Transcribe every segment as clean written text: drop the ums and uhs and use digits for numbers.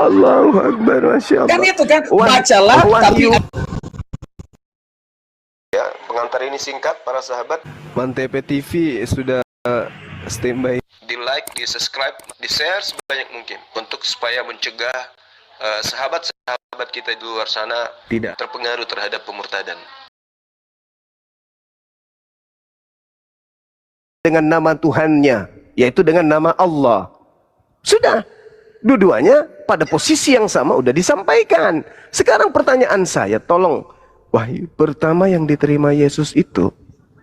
Allahu Akbar, Masya Allah. Kan itu kan, bacalah tapi ya, pengantar ini singkat para sahabat. Mantep TV sudah standby. Di like, di subscribe, di share sebanyak mungkin untuk supaya mencegah sahabat-sahabat kita di luar sana tidak terpengaruh terhadap pemurtadan. Dengan nama Tuhannya, yaitu dengan nama Allah. Sudah, dua-duanya pada posisi yang sama udah disampaikan. Sekarang pertanyaan saya, tolong, wahyu pertama yang diterima Yesus itu,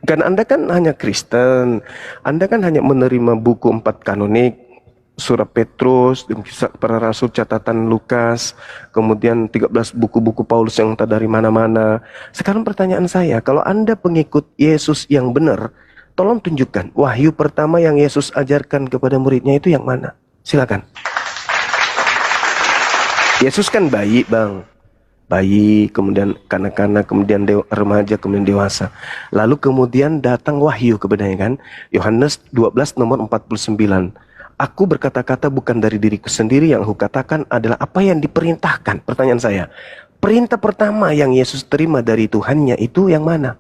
kan Anda kan hanya Kristen, Anda kan hanya menerima buku 4 kanonik, Surat Petrus, Kisah Para Rasul, catatan Lukas, kemudian 13 buku-buku Paulus yang tak dari mana-mana. Sekarang pertanyaan saya, kalau Anda pengikut Yesus yang benar, tolong tunjukkan wahyu pertama yang Yesus ajarkan kepada muridnya itu yang mana? Silakan. Yesus kan bayi, Bang. Bayi, kemudian kanak-kanak, kemudian remaja, kemudian dewasa. Lalu kemudian datang wahyu kepadanya kan? Yohanes 12 nomor 49. Aku berkata-kata bukan dari diriku sendiri, yang aku katakan adalah apa yang diperintahkan. Pertanyaan saya, perintah pertama yang Yesus terima dari Tuhannya itu yang mana?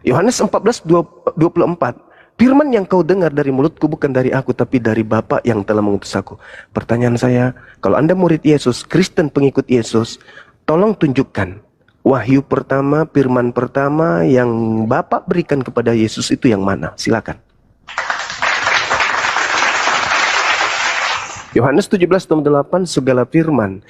Yohanes 14:24. Firman yang kau dengar dari mulutku bukan dari aku, tapi dari Bapa yang telah mengutus aku. Pertanyaan saya, kalau Anda murid Yesus, Kristen pengikut Yesus, tolong tunjukkan wahyu pertama, firman pertama yang Bapa berikan kepada Yesus itu yang mana? Silakan. Yohanes 17:8, segala firman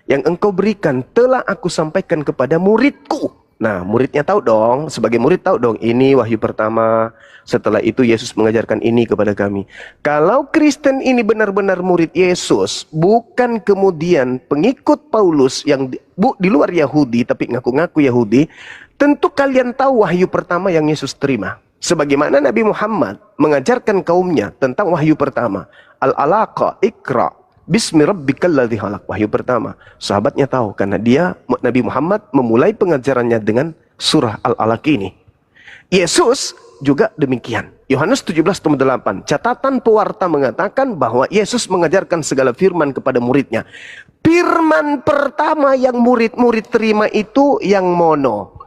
yang engkau berikan telah aku sampaikan kepada muridku. Nah, muridnya tahu dong, sebagai murid tahu dong, ini wahyu pertama. Setelah itu Yesus mengajarkan ini kepada kami. Kalau Kristen ini benar-benar murid Yesus, bukan kemudian pengikut Paulus yang di luar Yahudi tapi ngaku-ngaku Yahudi, tentu kalian tahu wahyu pertama yang Yesus terima. Sebagaimana Nabi Muhammad mengajarkan kaumnya tentang wahyu pertama, Al-Alaqa, Iqra, Bismi rabbikal ladzi khalaq, wahyu pertama. Sahabatnya tahu karena Nabi Muhammad memulai pengajarannya dengan surah Al-Alaq ini. Yesus juga demikian. Yohanes 17:8, catatan pewarta mengatakan bahwa Yesus mengajarkan segala firman kepada muridnya. Firman pertama yang murid-murid terima itu yang mono.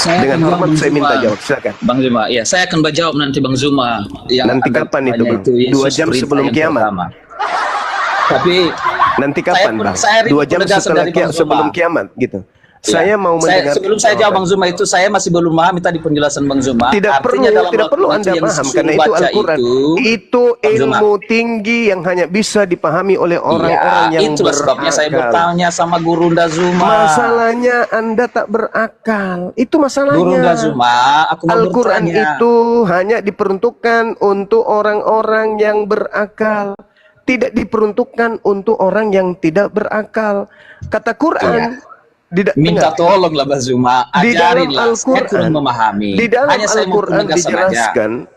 Dengan hormat saya minta jawab, silakan. Bang Zuma, ya saya akan menjawab nanti Bang Zuma. Yang nanti kapan itu, Bang? 2 jam sebelum kiamat. Tapi nanti kapan, Bang? 2 jam sebelum kiamat gitu. Ya. Saya mau mendengar. Sebelum saya jawab Bang Zuma itu, saya masih belum memahami tadi penjelasan Bang Zuma. Tidak perlu Anda paham karena itu Al-Quran. Itu ilmu tinggi yang hanya bisa dipahami oleh orang-orang yang itulah sebabnya saya bertanya sama Guru Nda Zuma. Masalahnya Anda tak berakal. Itu masalahnya. Guru Nda Zuma, aku mau Al-Quran itu hanya diperuntukkan untuk orang-orang yang berakal. Tidak diperuntukkan untuk orang yang tidak berakal. Kata Quran, minta tolonglah Bang Zuma, ajarinlah, saya kurang memahami. Di dalam Al-Quran dijelaskan,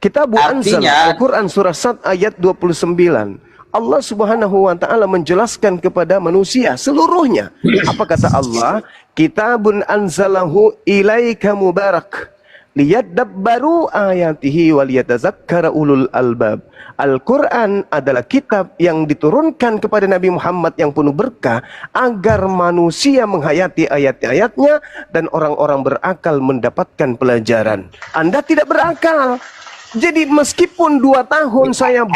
Kitab Al-Quran surah Sad ayat 29. Allah Subhanahu wa taala menjelaskan kepada manusia seluruhnya. Apa kata Allah? Kitabun anzalahu ilaika mubarak liyadabbaru ayatihi waliyatazakkara ulul albab. Al-Quran adalah kitab yang diturunkan kepada Nabi Muhammad yang penuh berkah agar manusia menghayati ayat-ayatnya dan orang-orang berakal mendapatkan pelajaran. Anda tidak berakal. Jadi meskipun 2 tahun saya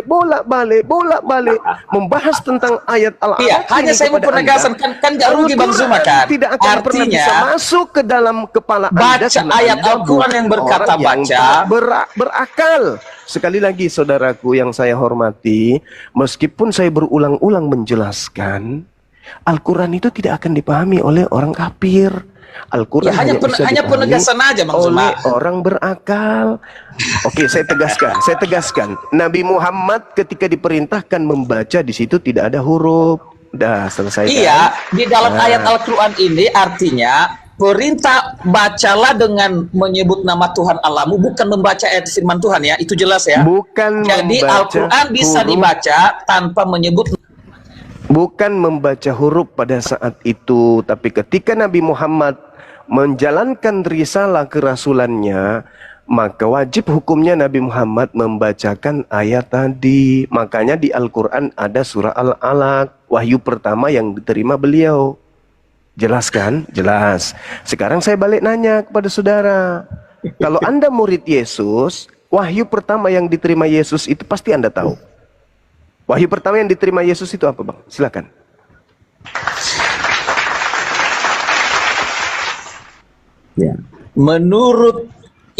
bolak-balik membahas tentang ayat Al-Alaq. Iya, hanya saya mau penegasan kan gak rugi Bang Zuma kan. Tidak akan pernah bisa masuk ke dalam kepala Anda. Baca ayat Al-Quran yang berkata baca. Berakal. Sekali lagi saudaraku yang saya hormati, meskipun saya berulang-ulang menjelaskan, Al-Quran itu tidak akan dipahami oleh orang kafir. Al-Quran hanya penegasan aja Bang Zuma. Orang berakal. Oke, saya tegaskan. Nabi Muhammad ketika diperintahkan membaca, di situ tidak ada huruf. Dah selesai. Iya, di dalam ayat Al-Quran ini artinya perintah bacalah dengan menyebut nama Tuhan Allahmu, bukan membaca ayat firman Tuhan ya, itu jelas ya. Jadi Al-Quran bisa dibaca tanpa menyebut. Bukan membaca huruf pada saat itu, tapi ketika Nabi Muhammad menjalankan risalah kerasulannya, maka wajib hukumnya Nabi Muhammad membacakan ayat tadi. Makanya di Al-Quran ada surah Al-Alaq, wahyu pertama yang diterima beliau. Jelas kan? Jelas. Sekarang saya balik nanya kepada saudara. Kalau Anda murid Yesus, wahyu pertama yang diterima Yesus itu pasti Anda tahu. Wahyu pertama yang diterima Yesus itu apa, Bang? Silakan. Ya. Menurut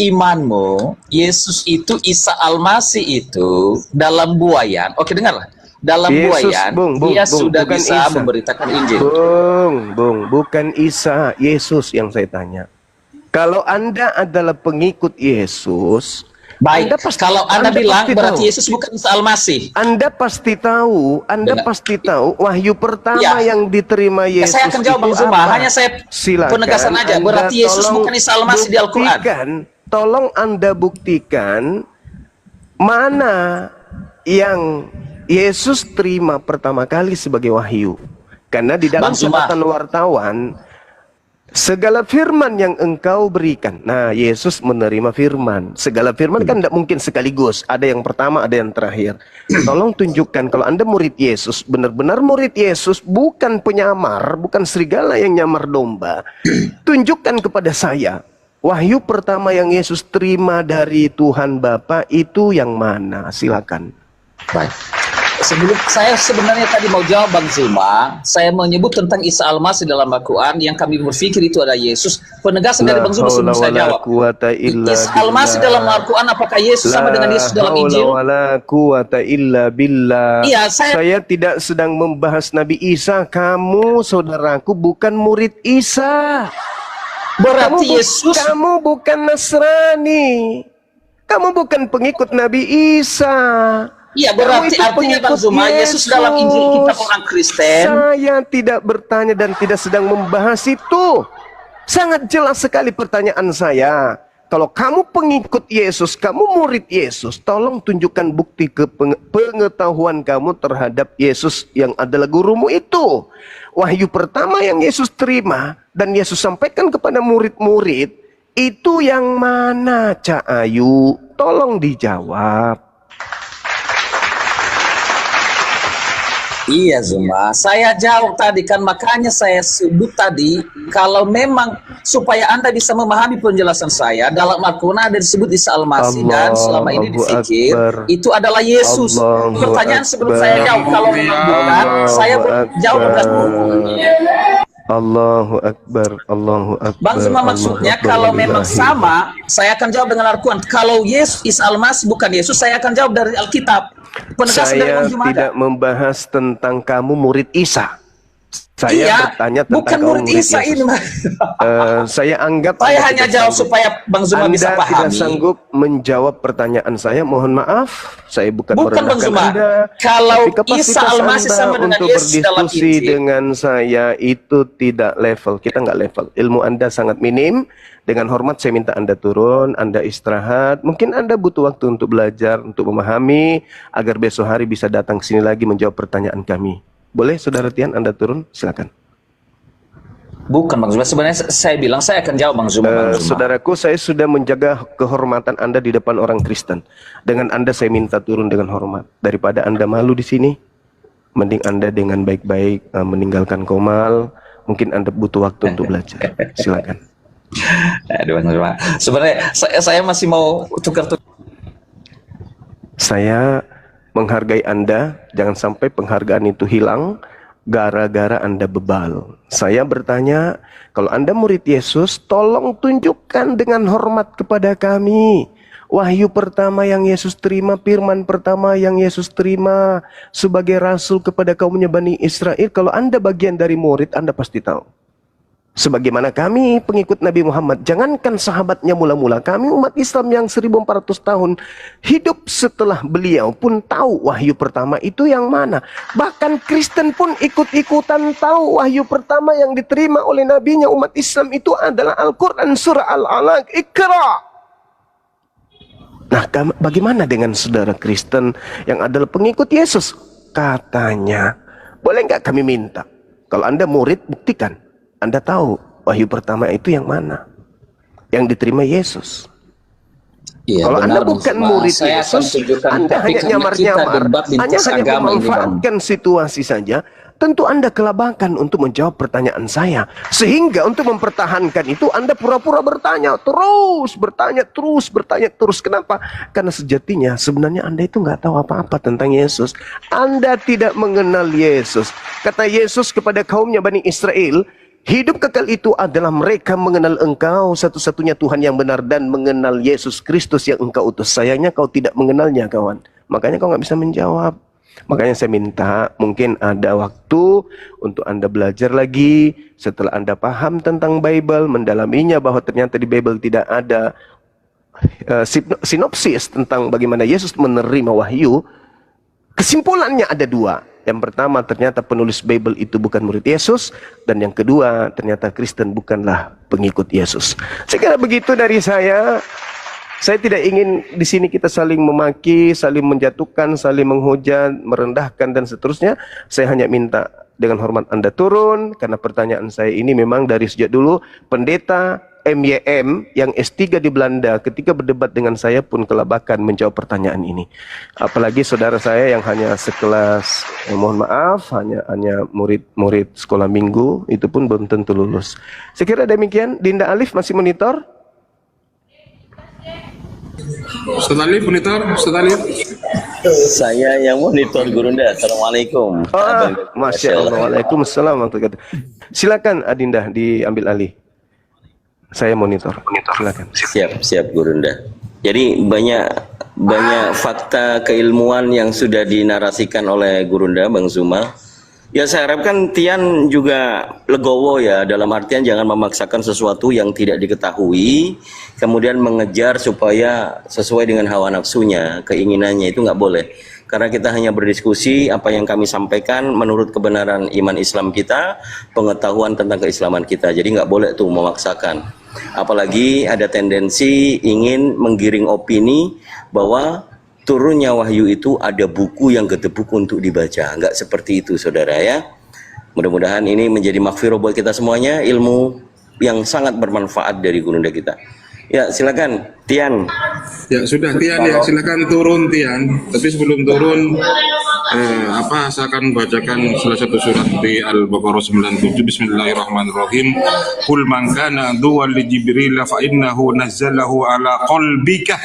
imanmu, Yesus itu, Isa Al-Masih itu dalam buayan. Oke, dengarlah. Dalam Yesus, buayan, Bung, dia sudah bisa Isa. memberitakan Injil. Bukan Isa, Yesus yang saya tanya. Kalau Anda adalah pengikut Yesus, baik, kalau Anda bilang berarti tahu. Yesus bukan Isa Al-Masih. Anda pasti tahu, pasti tahu wahyu pertama yang diterima Yesus. Saya akan jawab Bang Zuma, hanya saya penegasan aja. Berarti Yesus bukan Isa Al-Masih di Al-Quran. Tolong Anda buktikan mana yang Yesus terima pertama kali sebagai wahyu. Karena di dalam catatan wartawan, segala firman yang engkau berikan. Nah, Yesus menerima firman. Segala firman kan tidak mungkin sekaligus. Ada yang pertama, ada yang terakhir. Tolong tunjukkan kalau Anda murid Yesus, benar-benar murid Yesus, bukan penyamar, bukan serigala yang nyamar domba. Tunjukkan kepada saya, wahyu pertama yang Yesus terima dari Tuhan Bapa itu yang mana? Silakan. Baik. Sebelum saya sebenarnya tadi mau jawab Bang Zuma, saya menyebut tentang Isa Al-Masih dalam Al-Quran yang kami berpikir itu ada Yesus. Penegasan dari Bang Zuma sebelum saya jawab. Isa Al-Masih dalam Al-Quran apakah Yesus sama dengan Yesus dalam Injil? Iya, saya tidak sedang membahas Nabi Isa. Kamu, saudaraku, bukan murid Isa. Berarti Yesus, kamu bukan Nasrani. Kamu bukan pengikut Nabi Isa. Iya, berarti artinya Bang Zuma, Yesus dalam Injil kita orang Kristen. Saya tidak bertanya dan tidak sedang membahas itu. Sangat jelas sekali pertanyaan saya. Kalau kamu pengikut Yesus, kamu murid Yesus, tolong tunjukkan bukti pengetahuan kamu terhadap Yesus yang adalah gurumu itu. Wahyu pertama yang Yesus terima dan Yesus sampaikan kepada murid-murid, itu yang mana, Cak Ayu? Tolong dijawab. Iya Zuma, saya jawab tadi kan, makanya saya sebut tadi kalau memang supaya Anda bisa memahami penjelasan saya, dalam Al-Quran ada disebut Isa Al-Masih dan selama ini dipikir itu adalah Yesus. Pertanyaan sebelum saya jawab, kalau memang bukan, saya jawab Allahu Akbar, Allahu Akbar. Bang Zuma, maksudnya kalau memang sama, saya akan jawab dengan Al-Quran. Kalau Yesus Isa Al-Masih bukan Yesus, saya akan jawab dari Alkitab. Saya tidak membahas tentang kamu murid Isa. Saya bertanya tentang bukan kamu murid Isa ini. Saya anggap saya hanya jawab supaya Bang Zuma bisa pahami. Anda tidak sanggup menjawab pertanyaan saya. Mohon maaf, saya bukan Bang Zuma. Kalau Isa Al-Masih sama dengan Yesus dalam Injil, dengan saya itu tidak level. Kita nggak level. Ilmu Anda sangat minim. Dengan hormat saya minta Anda turun, Anda istirahat. Mungkin Anda butuh waktu untuk belajar, untuk memahami, agar besok hari bisa datang ke sini lagi menjawab pertanyaan kami. Boleh, Saudara Tian, Anda turun? Silakan. Bukan Bang Zuma, sebenarnya saya bilang saya akan jawab Bang Zuma. Saudaraku, saya sudah menjaga kehormatan Anda di depan orang Kristen. Dengan Anda saya minta turun dengan hormat. Daripada Anda malu di sini, mending Anda dengan baik-baik meninggalkan Komal. Mungkin Anda butuh waktu untuk belajar. Silakan. Aduh, sebenarnya saya masih mau tukar-tukar. Saya menghargai Anda, jangan sampai penghargaan itu hilang gara-gara Anda bebal. Saya bertanya, kalau Anda murid Yesus, tolong tunjukkan dengan hormat kepada kami. Wahyu pertama yang Yesus terima, firman pertama yang Yesus terima sebagai rasul kepada kaumnya Bani Israel. Kalau Anda bagian dari murid, Anda pasti tahu. Sebagaimana kami pengikut Nabi Muhammad, jangankan sahabatnya mula-mula, kami umat Islam yang 1400 tahun hidup setelah beliau pun tahu wahyu pertama itu yang mana. Bahkan Kristen pun ikut-ikutan tahu wahyu pertama yang diterima oleh nabinya umat Islam itu adalah Al-Quran surah Al-Alaq, Iqra. Nah, bagaimana dengan saudara Kristen yang adalah pengikut Yesus? Katanya, boleh nggak kami minta, kalau Anda murid, buktikan Anda tahu wahyu pertama itu yang mana, yang diterima Yesus. Iya, Kalau Anda benar, bukan Bang. murid Saya akan Yesus, tunjukkan Anda topik hanya karena kita nyamar-nyamar, debat lintas hanya agama ini, Bang. memanfaatkan situasi saja, tentu Anda kelabakan untuk menjawab pertanyaan saya. Sehingga untuk mempertahankan itu Anda pura-pura bertanya terus. Kenapa? Karena sejatinya sebenarnya Anda itu nggak tahu apa-apa tentang Yesus. Anda tidak mengenal Yesus. Kata Yesus kepada kaumnya Bani Israel, hidup kekal itu adalah mereka mengenal engkau satu-satunya Tuhan yang benar dan mengenal Yesus Kristus yang engkau utus. Sayangnya kau tidak mengenalnya, kawan. Makanya kau nggak bisa menjawab. Makanya saya minta mungkin ada waktu untuk Anda belajar lagi. Setelah Anda paham tentang Bible, mendalaminya bahwa ternyata di Bible tidak ada sinopsis tentang bagaimana Yesus menerima wahyu. Kesimpulannya ada dua. Yang pertama, ternyata penulis Bible itu bukan murid Yesus. Dan yang kedua, ternyata Kristen bukanlah pengikut Yesus. Saya kira begitu dari saya. Saya tidak ingin di sini kita saling memaki, saling menjatuhkan, saling menghujat, merendahkan dan seterusnya. Saya hanya minta dengan hormat Anda turun, karena pertanyaan saya ini memang dari sejak dulu. Pendeta MYM yang S3 di Belanda ketika berdebat dengan saya pun kelabakan menjawab pertanyaan ini. Apalagi saudara saya yang hanya sekelas, mohon maaf, hanya murid sekolah minggu, itu pun belum tentu lulus. Saya kira demikian. Dinda Alif masih monitor? Ustaz Alif monitor, Ustaz Alif. Saya yang monitor Gurunda. Assalamualaikum. Masya Allah. Waalaikumsalam. Silakan Adinda diambil alih. Saya monitor. Silakan. Siap Gurunda. Jadi banyak fakta keilmuan yang sudah dinarasikan oleh Gurunda, Bang Zuma. Ya saya harapkan Tian juga legowo ya, dalam artian jangan memaksakan sesuatu yang tidak diketahui, kemudian mengejar supaya sesuai dengan hawa nafsunya, keinginannya, itu nggak boleh. Karena kita hanya berdiskusi apa yang kami sampaikan menurut kebenaran iman Islam kita, pengetahuan tentang keislaman kita. Jadi nggak boleh tuh memaksakan. Apalagi ada tendensi ingin menggiring opini bahwa turunnya wahyu itu ada buku yang gedebuk untuk dibaca. Enggak seperti itu, saudara ya. Mudah-mudahan ini menjadi maghfirah buat kita semuanya, ilmu yang sangat bermanfaat dari Gurunda kita. Ya, silakan Tian. Ya sudah Tian ya, silakan turun Tian. Tapi sebelum turun, saya akan bacakan salah satu surat di Al-Baqarah 97. Bismillahirrahmanirrahim. Qul man kana duwan li Jibril fa innahu nazzalahu ala qalbika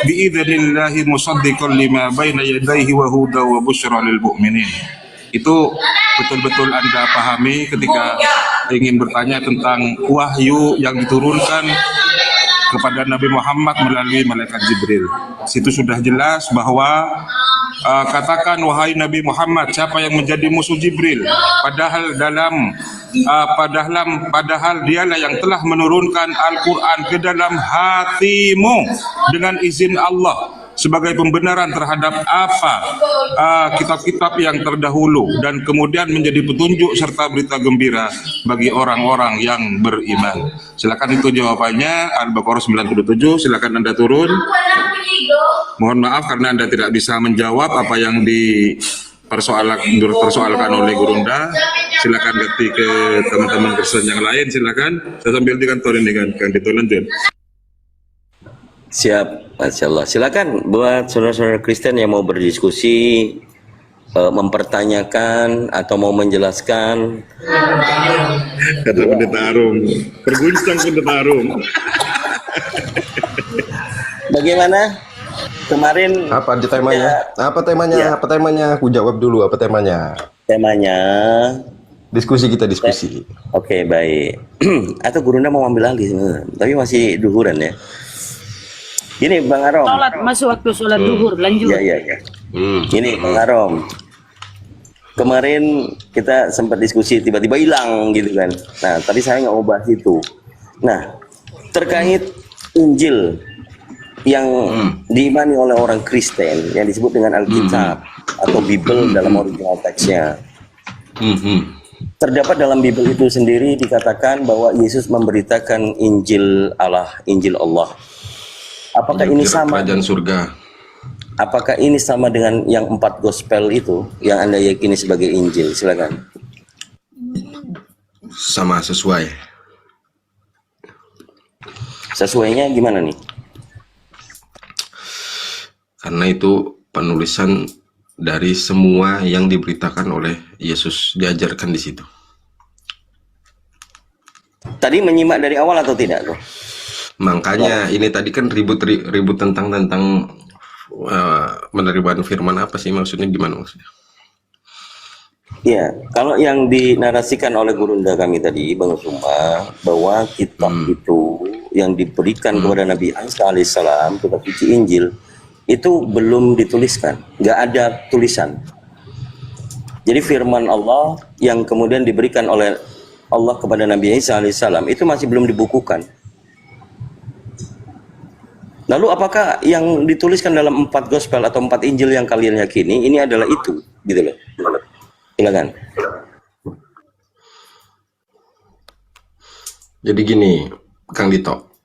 bi idznillahi musaddiqan lima baina yadayhi wa huda wa busyra lil mu'minin. Itu betul-betul Anda pahami ketika ingin bertanya tentang wahyu yang diturunkan kepada Nabi Muhammad melalui malaikat Jibril. Situ sudah jelas bahwa katakan wahai Nabi Muhammad, siapa yang menjadi musuh Jibril? Padahal dialah yang telah menurunkan Al-Quran ke dalam hatimu dengan izin Allah sebagai pembenaran terhadap kitab-kitab yang terdahulu dan kemudian menjadi petunjuk serta berita gembira bagi orang-orang yang beriman. Silakan itu jawabannya, Al-Baqarah 97. Silakan Anda turun. Mohon maaf karena Anda tidak bisa menjawab apa yang dipersoalkan oleh Gurunda. Silakan ganti ke teman-teman Kristen yang lain. Silakan. Saya sambil di kantor ini kan, Dito lanjut. Siap, Masya Allah. Silakan buat saudara-saudara Kristen yang mau berdiskusi, mempertanyakan atau mau menjelaskan. Kata Pendeta Arum, berguncang Pendeta Arum. Bagaimana kemarin? Apa temanya? Apa temanya? Ya. Apa temanya? Aku jawab dulu. Apa temanya? Temanya Diskusi. Oke, baik. Atau Gurunda mau ambil alih, tapi masih duhuran ya. Gini Bang Arom. Sholat, masuk waktu sholat duhur, lanjut. Ya. Gini Bang Arom. Kemarin kita sempat diskusi, tiba-tiba hilang gitu kan. Nah, tadi saya nggak mau bahas itu. Nah, terkait Injil yang diimani oleh orang Kristen, yang disebut dengan Alkitab atau Bible dalam original teksnya. Terdapat dalam Bible itu sendiri dikatakan bahwa Yesus memberitakan Injil Allah. Apakah ini sama? Kerajaan surga. Apakah ini sama dengan yang 4 gospel itu yang Anda yakini sebagai Injil? Silakan. Sama, sesuai. Sesuainya gimana nih? Karena itu penulisan dari semua yang diberitakan oleh Yesus, diajarkan di situ. Tadi menyimak dari awal atau tidak tuh? Makanya ini tadi kan ribut tentang penerimaan firman, apa sih maksudnya, gimana maksudnya? Ya, kalau yang dinarasikan oleh gurunda kami tadi, Bang Suma, bahwa kitab itu yang diberikan kepada Nabi Isa alaihissalam, kitab suci Injil, itu belum dituliskan, nggak ada tulisan. Jadi firman Allah yang kemudian diberikan oleh Allah kepada Nabi Isa alaihissalam itu masih belum dibukukan. Lalu apakah yang dituliskan dalam 4 gospel atau 4 Injil yang kalian yakini ini adalah itu, gitu loh? Silakan. Jadi gini, Kang Dito,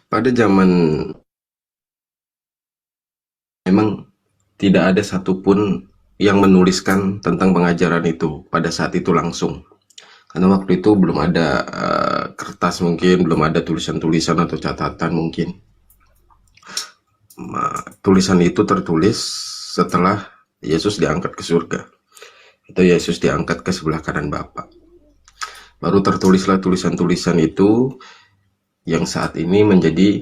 pada zaman memang tidak ada satupun yang menuliskan tentang pengajaran itu pada saat itu langsung. Karena waktu itu belum ada kertas, mungkin belum ada tulisan-tulisan atau catatan mungkin. Tulisan itu tertulis setelah Yesus diangkat ke surga. Itu Yesus diangkat ke sebelah kanan Bapa. Baru tertulislah tulisan-tulisan itu yang saat ini menjadi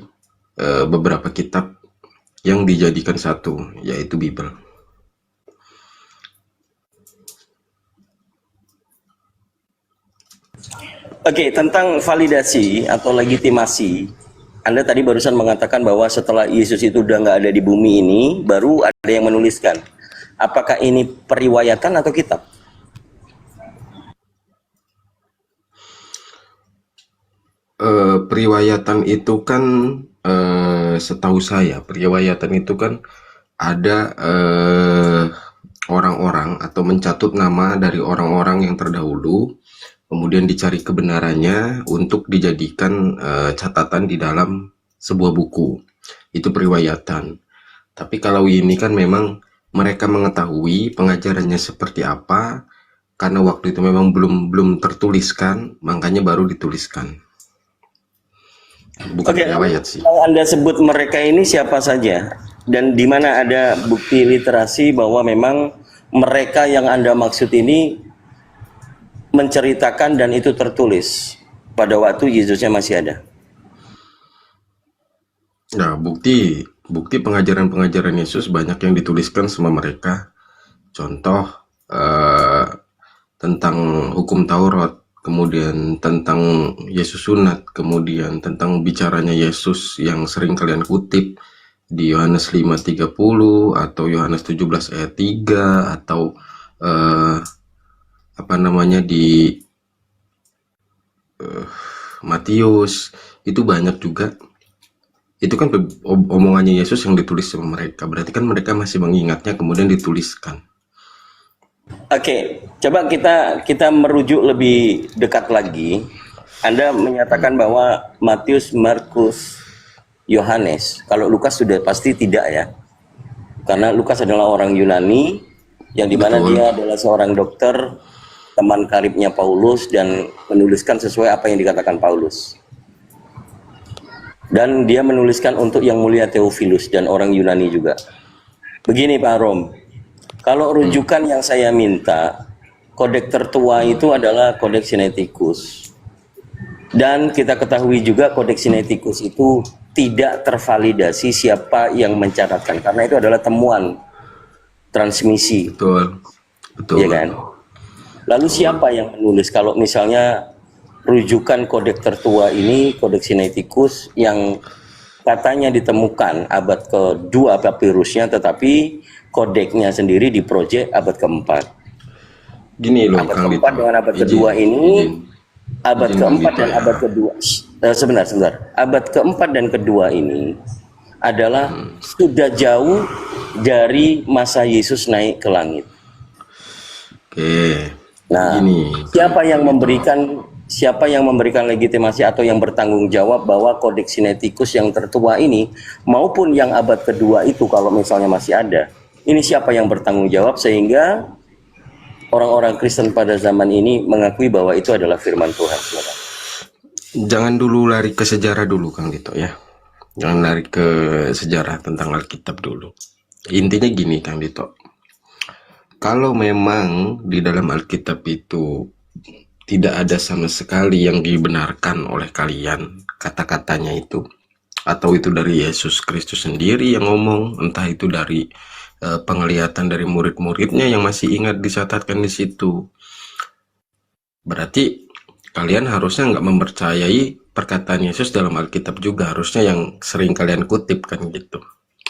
beberapa kitab yang dijadikan satu, yaitu Bible. Oke, tentang validasi atau legitimasi, Anda tadi barusan mengatakan bahwa setelah Yesus itu udah nggak ada di bumi ini, baru ada yang menuliskan. Apakah ini periwayatan atau kitab? Periwayatan itu kan, setahu saya, periwayatan itu kan ada orang-orang atau mencatut nama dari orang-orang yang terdahulu, kemudian dicari kebenarannya untuk dijadikan catatan di dalam sebuah buku. Itu periwayatan. Tapi kalau ini kan memang mereka mengetahui pengajarannya seperti apa, karena waktu itu memang belum tertuliskan, makanya baru dituliskan. Bukan riwayat sih. Yang Anda sebut mereka ini siapa saja? Dan di mana ada bukti literasi bahwa memang mereka yang Anda maksud ini menceritakan dan itu tertulis pada waktu Yesusnya masih ada? Nah, bukti pengajaran-pengajaran Yesus banyak yang dituliskan sama mereka. Contoh tentang hukum Taurat, kemudian tentang Yesus sunat, kemudian tentang bicaranya Yesus yang sering kalian kutip di Yohanes 5:30 atau Yohanes 17 ayat 3 atau di Matius, itu banyak juga. Itu kan omongannya Yesus yang ditulis sama mereka, berarti kan mereka masih mengingatnya kemudian dituliskan. Oke, coba kita merujuk lebih dekat lagi. Anda menyatakan bahwa Matius, Markus, Yohanes, kalau Lukas sudah pasti tidak ya, karena Lukas adalah orang Yunani yang dimana dia adalah seorang dokter, teman karibnya Paulus, dan menuliskan sesuai apa yang dikatakan Paulus. Dan dia menuliskan untuk yang mulia Theophilus dan orang Yunani juga. Begini Pak Rom, kalau rujukan yang saya minta, kodeks tertua itu adalah kodeks Sinaiticus. Dan kita ketahui juga kodeks Sinaiticus itu tidak tervalidasi siapa yang mencatatkan, karena itu adalah temuan transmisi. Betul. Ya kan? Lalu siapa yang menulis? Kalau misalnya rujukan kodeks tertua ini, kodeks Sinaiticus, yang katanya ditemukan abad ke-2 papirusnya, tetapi kodeknya sendiri diprojek abad ke-4. Gini loh, abad ke-4 dengan abad ke-2 ini, abad ke-4 dan abad ke-2, sebentar, abad ke-4 dan ke-2 ini adalah sudah jauh dari masa Yesus naik ke langit. Oke. Nah, siapa yang memberikan legitimasi atau yang bertanggung jawab bahwa kodeks Sinaiticus yang tertua ini maupun yang abad kedua itu kalau misalnya masih ada, ini siapa yang bertanggung jawab sehingga orang-orang Kristen pada zaman ini mengakui bahwa itu adalah firman Tuhan? Jangan dulu lari ke sejarah dulu, Kang Dito ya. Jangan lari ke sejarah tentang Alkitab dulu. Intinya gini, Kang Dito. Kalau memang di dalam Alkitab itu tidak ada sama sekali yang dibenarkan oleh kalian kata-katanya itu, atau itu dari Yesus Kristus sendiri yang ngomong, entah itu dari penglihatan dari murid-muridnya yang masih ingat dicatatkan di situ, berarti kalian harusnya nggak mempercayai perkataan Yesus dalam Alkitab juga, harusnya yang sering kalian kutip kan gitu.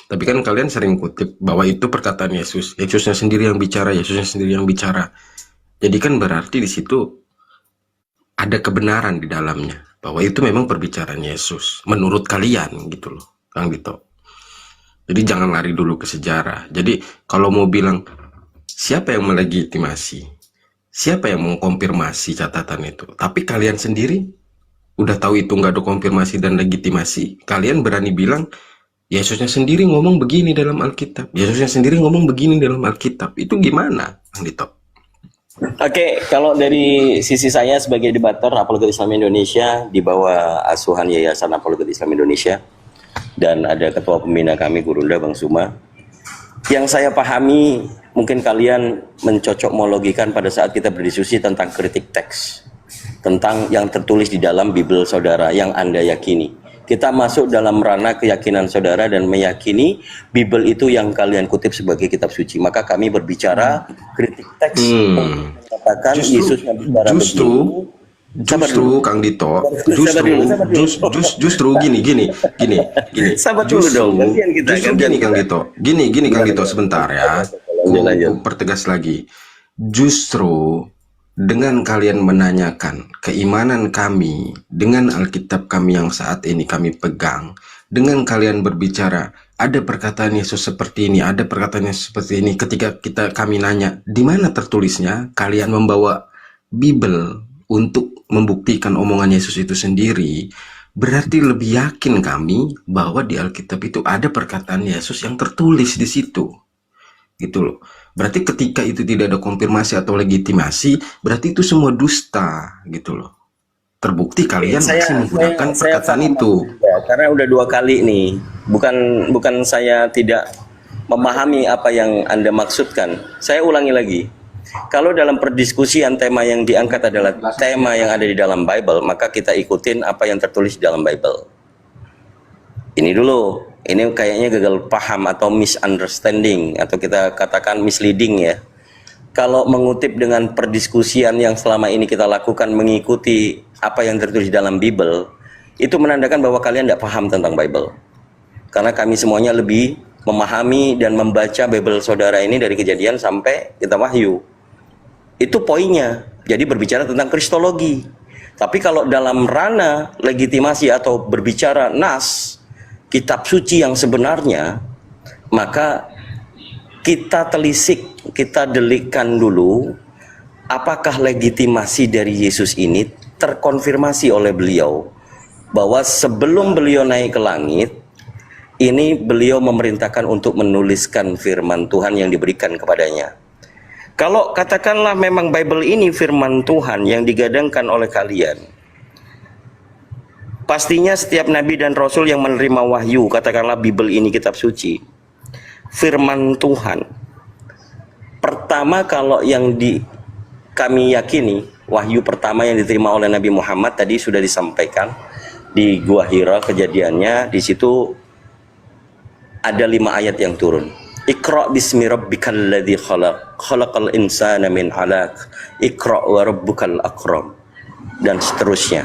Tapi kan kalian sering kutip bahwa itu perkataan Yesus, Yesusnya sendiri yang bicara, Yesusnya sendiri yang bicara. Jadi kan berarti di situ ada kebenaran di dalamnya, bahwa itu memang perbicaraan Yesus menurut kalian gitu loh, Kang Dito. Jadi jangan lari dulu ke sejarah. Jadi kalau mau bilang siapa yang melegitimasi, siapa yang mengkonfirmasi catatan itu, tapi kalian sendiri udah tahu itu nggak ada konfirmasi dan legitimasi, kalian berani bilang Yesusnya sendiri ngomong begini dalam Alkitab, Yesusnya sendiri ngomong begini dalam Alkitab, itu gimana, Kang Dito? Oke, kalau dari sisi saya sebagai debater Apologet Islam Indonesia di bawah asuhan Yayasan Apologet Islam Indonesia, dan ada ketua pembina kami Gurunda Bang Suma, yang saya pahami mungkin kalian mencocokmologikan pada saat kita berdiskusi tentang kritik teks, tentang yang tertulis di dalam Bible saudara yang Anda yakini. Kita masuk dalam ranah keyakinan saudara dan meyakini Bible itu yang kalian kutip sebagai kitab suci. Maka kami berbicara kritik teks, mengatakan Yesus yang bicara Justru Kang Dito, justru gini. Sabar dulu dong. Justru gini Kang Dito, sebentar ya. Aku pertegas lagi. Justru dengan kalian menanyakan keimanan kami dengan Alkitab kami yang saat ini kami pegang, dengan kalian berbicara ada perkataan Yesus seperti ini, ada perkataan Yesus seperti ini, ketika kami nanya di mana tertulisnya, kalian membawa Bible untuk membuktikan omongan Yesus itu sendiri, berarti lebih yakin kami bahwa di Alkitab itu ada perkataan Yesus yang tertulis di situ, gitu loh. Berarti ketika itu tidak ada konfirmasi atau legitimasi, berarti itu semua dusta, gitu loh. Terbukti kalian masih menggunakan perkataan itu. Ya, karena udah 2 kali nih, bukan saya tidak memahami apa yang Anda maksudkan. Saya ulangi lagi. Kalau dalam perdiskusian tema yang diangkat adalah tema yang ada di dalam Bible, maka kita ikutin apa yang tertulis di dalam Bible. Ini dulu, ini kayaknya gagal paham atau misunderstanding, atau kita katakan misleading ya. Kalau mengutip dengan perdiskusian yang selama ini kita lakukan mengikuti apa yang tertulis di dalam Bible, itu menandakan bahwa kalian tidak paham tentang Bible. Karena kami semuanya lebih memahami dan membaca Bible saudara ini dari Kejadian sampai Kitab Wahyu. Itu poinnya. Jadi berbicara tentang kristologi. Tapi kalau dalam ranah legitimasi atau berbicara nas, kitab suci yang sebenarnya, maka kita telisik, kita delikkan dulu apakah legitimasi dari Yesus ini terkonfirmasi oleh beliau bahwa sebelum beliau naik ke langit, ini beliau memerintahkan untuk menuliskan firman Tuhan yang diberikan kepadanya. Kalau katakanlah memang Bible ini firman Tuhan yang digadangkan oleh kalian, pastinya setiap nabi dan rasul yang menerima wahyu, katakanlah Bible ini kitab suci, firman Tuhan. Pertama, kalau yang kami yakini, wahyu pertama yang diterima oleh Nabi Muhammad tadi sudah disampaikan di Gua Hira kejadiannya. Di situ ada 5 ayat yang turun. Iqra bismi rabbikal ladzi khalaq, khalaqal insana min 'alaq, iqra wa rabbukal akram, dan seterusnya.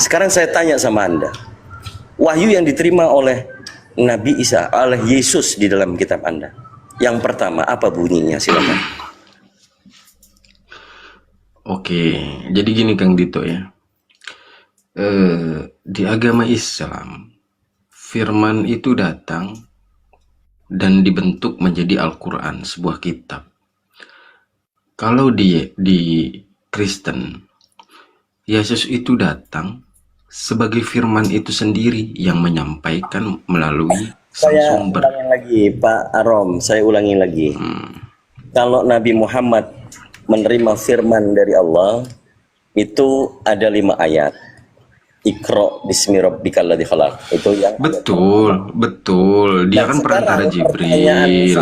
Sekarang saya tanya sama Anda, wahyu yang diterima oleh Nabi Isa, oleh Yesus di dalam kitab Anda, yang pertama apa bunyinya? Silakan. Oke, jadi gini Kang Dito ya. Di agama Islam, firman itu datang dan dibentuk menjadi Al-Quran, sebuah kitab. Kalau di Kristen, Yesus itu datang sebagai firman itu sendiri yang menyampaikan melalui sang sumber. Saya ulangi lagi, Pak Arom, saya ulangi lagi. Kalau Nabi Muhammad menerima firman dari Allah, itu ada 5 ayat. Iqra bismi rabbikal ladzi khalaq. Itu yang Betul. Dia kan perantara Jibril.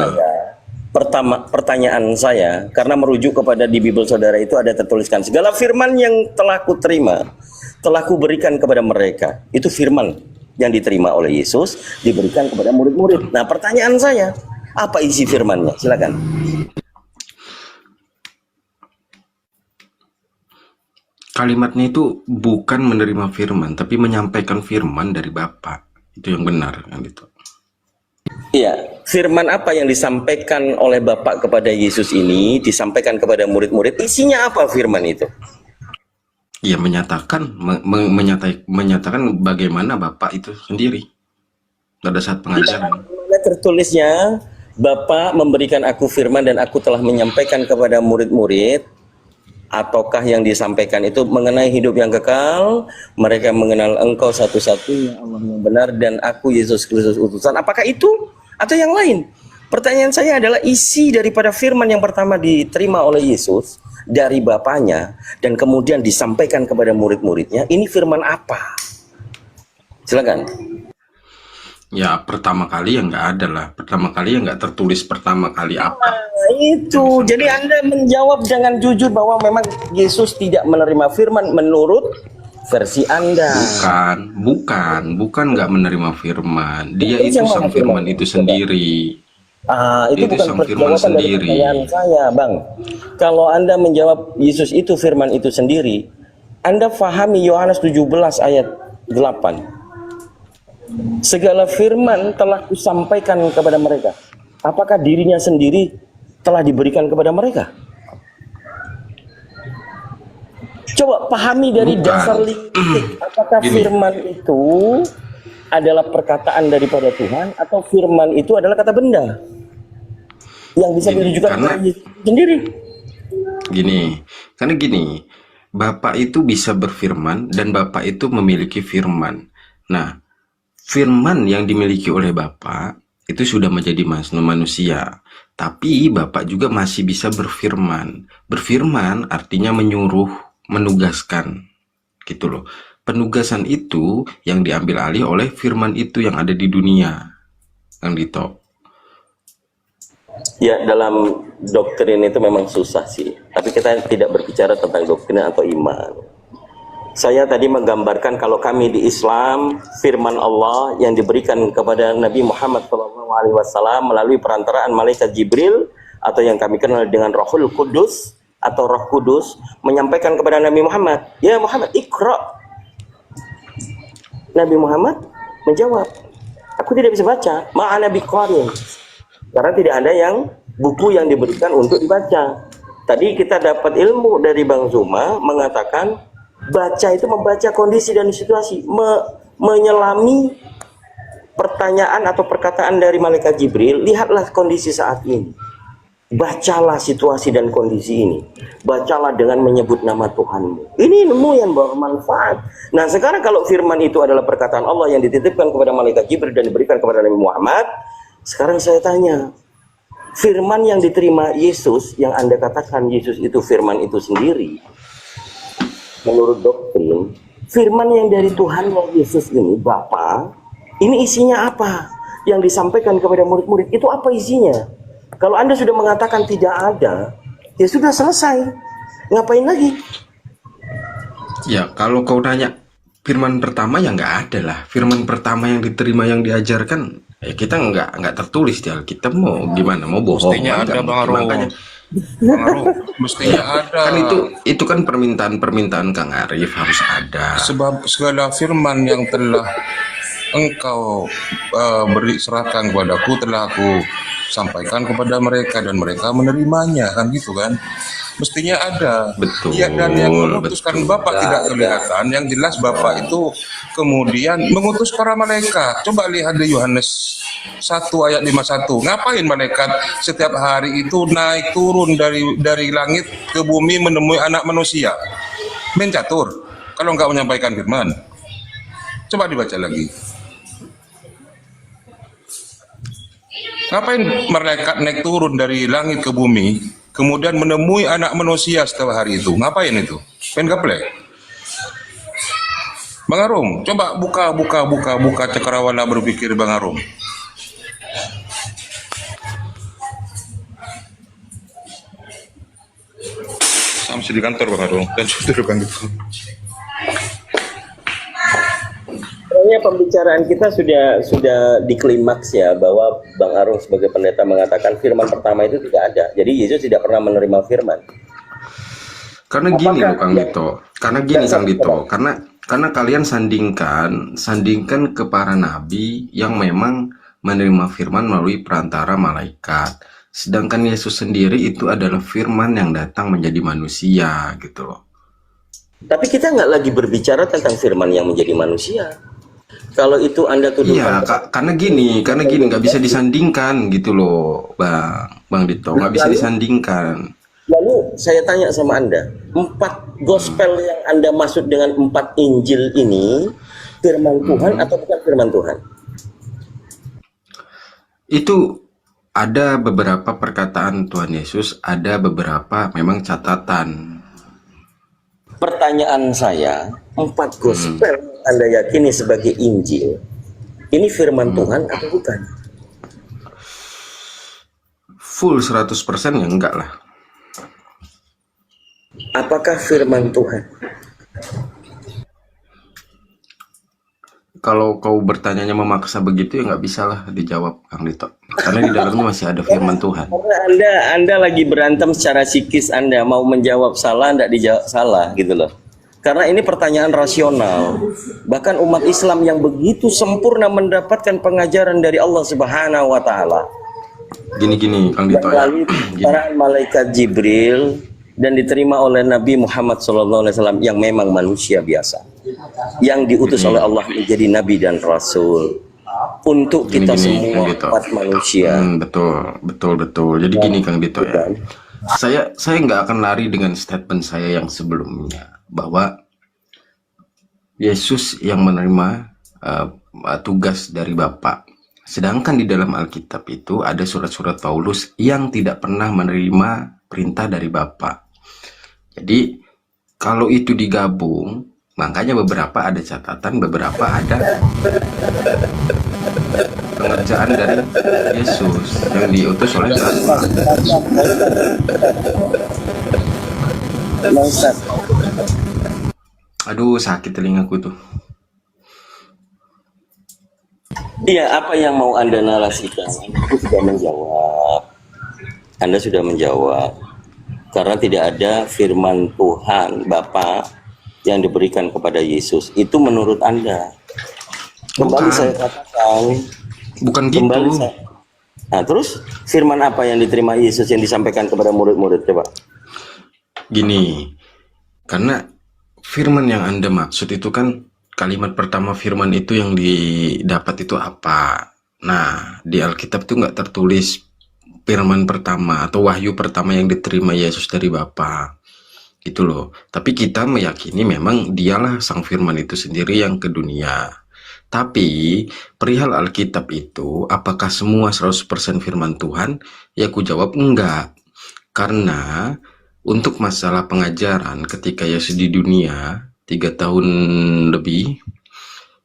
Pertanyaan saya, karena merujuk kepada di Bible saudara itu ada tertuliskan segala firman yang telah kuterima, telah kuberikan kepada mereka. Itu firman yang diterima oleh Yesus, diberikan kepada murid-murid. Nah, pertanyaan saya, apa isi firmannya? Silakan. Kalimatnya itu bukan menerima firman, tapi menyampaikan firman dari Bapa. Itu yang benar kan itu. Iya, firman apa yang disampaikan oleh Bapak kepada Yesus ini, disampaikan kepada murid-murid, isinya apa firman itu? Ya menyatakan menyatakan bagaimana Bapak itu sendiri pada saat pengajaran. Tertulisnya, Bapak memberikan aku firman dan aku telah menyampaikan kepada murid-murid. Ataukah yang disampaikan itu mengenai hidup yang kekal, mereka mengenal Engkau satu-satunya Allah yang benar dan aku Yesus Kristus utusan. Apakah itu atau yang lain? Pertanyaan saya adalah isi daripada firman yang pertama diterima oleh Yesus dari Bapaknya dan kemudian disampaikan kepada murid-muridnya. Ini firman apa? Silakan. Ya pertama kali yang nggak ada lah. Pertama kali yang nggak tertulis pertama kali apa. Nah, itu. Jadi Anda menjawab dengan jujur bahwa memang Yesus tidak menerima firman menurut versi Anda. Bukan nggak menerima firman. Dia itu sang firman itu sendiri. Itu bukan jawaban dari pertanyaan saya, Bang. Kalau Anda menjawab Yesus itu firman itu sendiri, Anda fahami Yohanes 17 ayat 8. Segala firman telah kusampaikan kepada mereka. Apakah dirinya sendiri telah diberikan kepada mereka? Coba pahami dari dasar linguistik. Apakah firman itu adalah perkataan daripada Tuhan atau firman itu adalah kata benda yang bisa ditujukan kepada Yesus sendiri? Karena gini, Bapak itu bisa berfirman dan Bapak itu memiliki firman. Nah, firman yang dimiliki oleh Bapak itu sudah menjadi manusia, tapi Bapak juga masih bisa berfirman. Berfirman artinya menyuruh, menugaskan, gitu loh. Penugasan itu yang diambil alih oleh firman itu yang ada di dunia, kan gitu. Ya, dalam doktrin itu memang susah sih. Tapi kita tidak berbicara tentang doktrin atau iman. Saya tadi menggambarkan kalau kami di Islam, firman Allah yang diberikan kepada Nabi Muhammad SAW melalui perantaraan malaikat Jibril atau yang kami kenal dengan Rohul Kudus atau Roh Kudus menyampaikan kepada Nabi Muhammad, ya Muhammad Iqra. Nabi Muhammad menjawab, aku tidak bisa baca, ma'ana biqarin. Karena tidak ada yang buku yang diberikan untuk dibaca. Tadi kita dapat ilmu dari Bang Zuma mengatakan baca itu membaca kondisi dan situasi, menyelami pertanyaan atau perkataan dari malaikat Jibril. Lihatlah kondisi saat ini, bacalah situasi dan kondisi ini, bacalah dengan menyebut nama Tuhanmu. Ini ilmu yang bermanfaat. Nah sekarang kalau firman itu adalah perkataan Allah yang dititipkan kepada malaikat Jibril dan diberikan kepada Nabi Muhammad, sekarang saya tanya, firman yang diterima Yesus yang Anda katakan Yesus itu firman itu sendiri, menurut doktrin, firman yang dari Tuhan yang Yesus ini, Bapa, ini isinya apa? Yang disampaikan kepada murid-murid, itu apa isinya? Kalau Anda sudah mengatakan tidak ada, ya sudah selesai. Ngapain lagi? Ya, kalau kau tanya firman pertama ya nggak ada lah. Firman pertama yang diterima, yang diajarkan, ya kita nggak tertulis di Alkitab. Mau gimana? Mau bohong? Mestinya ada, Bang Aro. Makanya mestinya ada. Kan itu kan permintaan Kang Arif harus ada. Sebab segala firman yang telah Engkau beri serahkan kepadaku telah aku sampaikan kepada mereka dan mereka menerimanya, kan gitu kan? Mestinya ada. Betul. Ya, dan yang mengutuskan Bapak tidak kelihatan. Yang jelas Bapak itu kemudian mengutus para malaikat. Coba lihat di Yohanes 1 ayat 51. Ngapain malaikat setiap hari itu naik turun dari langit ke bumi menemui anak manusia? Main catur kalau nggak menyampaikan firman. Coba dibaca lagi. Ngapain malaikat naik turun dari langit ke bumi kemudian menemui anak manusia setelah hari itu? Ngapain itu? Main gaple? Bang Arum, coba buka cakrawala berpikir Bang Arum. Saya masih di kantor Bang Arum, dan dudukan gitu. Sebenarnya pembicaraan kita sudah di klimaks ya, bahwa Bang Arum sebagai pendeta mengatakan firman pertama itu tidak ada. Jadi Yesus tidak pernah menerima firman. Karena gini loh Kang Dito. Karena gini Kang Dito. Karena kalian sandingkan ke para nabi yang memang menerima firman melalui perantara malaikat. Sedangkan Yesus sendiri itu adalah firman yang datang menjadi manusia gitu loh. Tapi kita nggak lagi berbicara tentang firman yang menjadi manusia. Kalau itu Anda tuduhkan. Iya, karena gini nggak bisa disandingkan gitu loh, Bang Dito, nggak bisa disandingkan. Lalu saya tanya sama Anda, 4 gospel yang Anda maksud dengan 4 Injil ini firman Tuhan atau bukan firman Tuhan? Itu ada beberapa perkataan Tuhan Yesus, ada beberapa memang catatan. Pertanyaan saya, 4 gospel Anda yakini sebagai Injil, ini firman Tuhan atau bukan? Full 100% ya enggak lah. Apakah firman Tuhan? Kalau kau bertanyanya memaksa begitu ya nggak bisa lah dijawab Kang Dito. Karena di dalamnya masih ada firman Tuhan. Karena Anda lagi berantem secara psikis, Anda mau menjawab salah, enggak dijawab salah gitu loh. Karena ini pertanyaan rasional. Bahkan umat Islam yang begitu sempurna mendapatkan pengajaran dari Allah Subhanahu wa taala. Gini Kang Dito ya. Melalui para malaikat Jibril dan diterima oleh Nabi Muhammad SAW yang memang manusia biasa, yang diutus oleh Allah menjadi nabi dan rasul untuk kita semua umat manusia. Betul. Jadi gini Kang Dito ya. Saya nggak akan lari dengan statement saya yang sebelumnya bahwa Yesus yang menerima tugas dari Bapa. Sedangkan di dalam Alkitab itu ada surat-surat Paulus yang tidak pernah menerima perintah dari Bapa. Jadi kalau itu digabung, makanya beberapa ada catatan, beberapa ada pengerjaan dari Yesus yang diutus oleh Allah. Aduh, sakit telingaku tuh. Iya, apa yang mau Anda narasikan? Anda sudah menjawab. Karena tidak ada firman Tuhan Bapa yang diberikan kepada Yesus. Itu menurut Anda. Kembali saya katakan. Bukan gitu. Nah, terus firman apa yang diterima Yesus yang disampaikan kepada murid-murid? Coba. Gini, karena firman yang Anda maksud itu kan kalimat pertama firman itu yang didapat itu apa? Nah, di Alkitab itu nggak tertulis firman pertama atau wahyu pertama yang diterima Yesus dari Bapa. Gitu loh. Tapi kita meyakini memang dialah sang firman itu sendiri yang ke dunia. Tapi perihal Alkitab itu apakah semua 100% firman Tuhan? Ya aku jawab enggak. Karena untuk masalah pengajaran ketika Yesus di dunia 3 tahun lebih,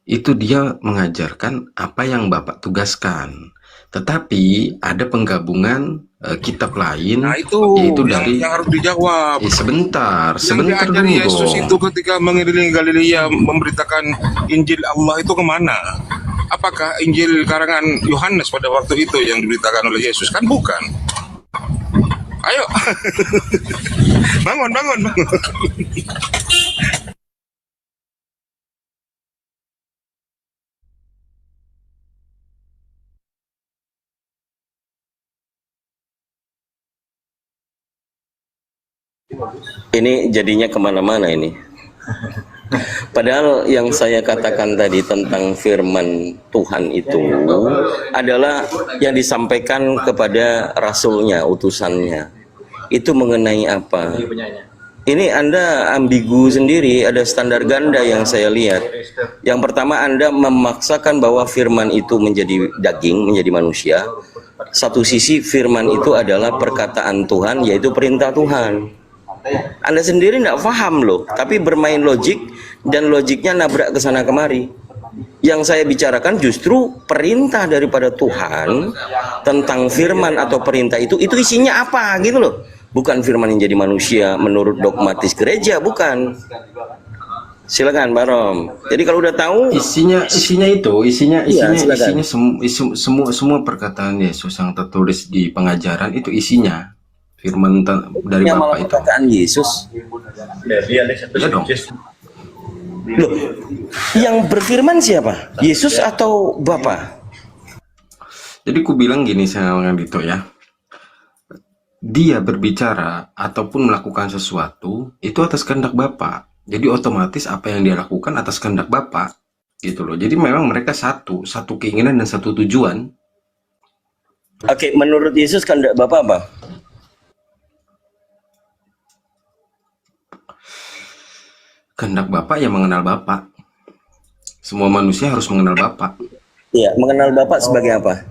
itu dia mengajarkan apa yang Bapak tugaskan. Tetapi ada penggabungan kitab lain, Nah itu yaitu yang, dari yang harus dijawab. sebentar Yang diajari dulu Yesus dong. itu ketika mengelilingi Galilea memberitakan Injil Allah itu kemana? Apakah Injil karangan Yohanes pada waktu itu yang diberitakan oleh Yesus? Kan bukan. Ayo, bangun. Ini jadinya kemana-mana ini. Padahal yang saya katakan tadi tentang firman Tuhan itu adalah yang disampaikan kepada rasulnya, utusannya. Itu mengenai apa? Ini Anda ambigu sendiri, ada standar ganda yang saya lihat. Yang pertama, Anda memaksakan bahwa firman itu menjadi daging, menjadi manusia. Satu sisi firman itu adalah perkataan Tuhan, yaitu perintah Tuhan. Anda sendiri tidak paham loh, tapi bermain logik dan logiknya nabrak ke sana kemari. Yang saya bicarakan justru perintah daripada Tuhan tentang firman atau perintah itu isinya apa gitu loh. Bukan firman yang jadi manusia menurut dogmatis gereja, bukan. Silakan Pak Rom. Jadi kalau udah tahu isinya Iya, silakan. semua perkataan Yesus yang tertulis di pengajaran itu isinya firman dari yang malah Bapa itu. perkataan Yesus. Ya dong. Loh, yang berfirman siapa? Yesus atau Bapa? Jadi ku bilang gini sama Dito ya. Dia berbicara ataupun melakukan sesuatu itu atas kehendak Bapa. Jadi otomatis apa yang dia lakukan atas kehendak Bapa gitu loh. Jadi memang mereka satu keinginan dan satu tujuan. Oke, menurut Yesus kehendak Bapa apa? Kehendak Bapa yang mengenal Bapa. Semua manusia harus mengenal Bapa. Iya, mengenal Bapa sebagai apa?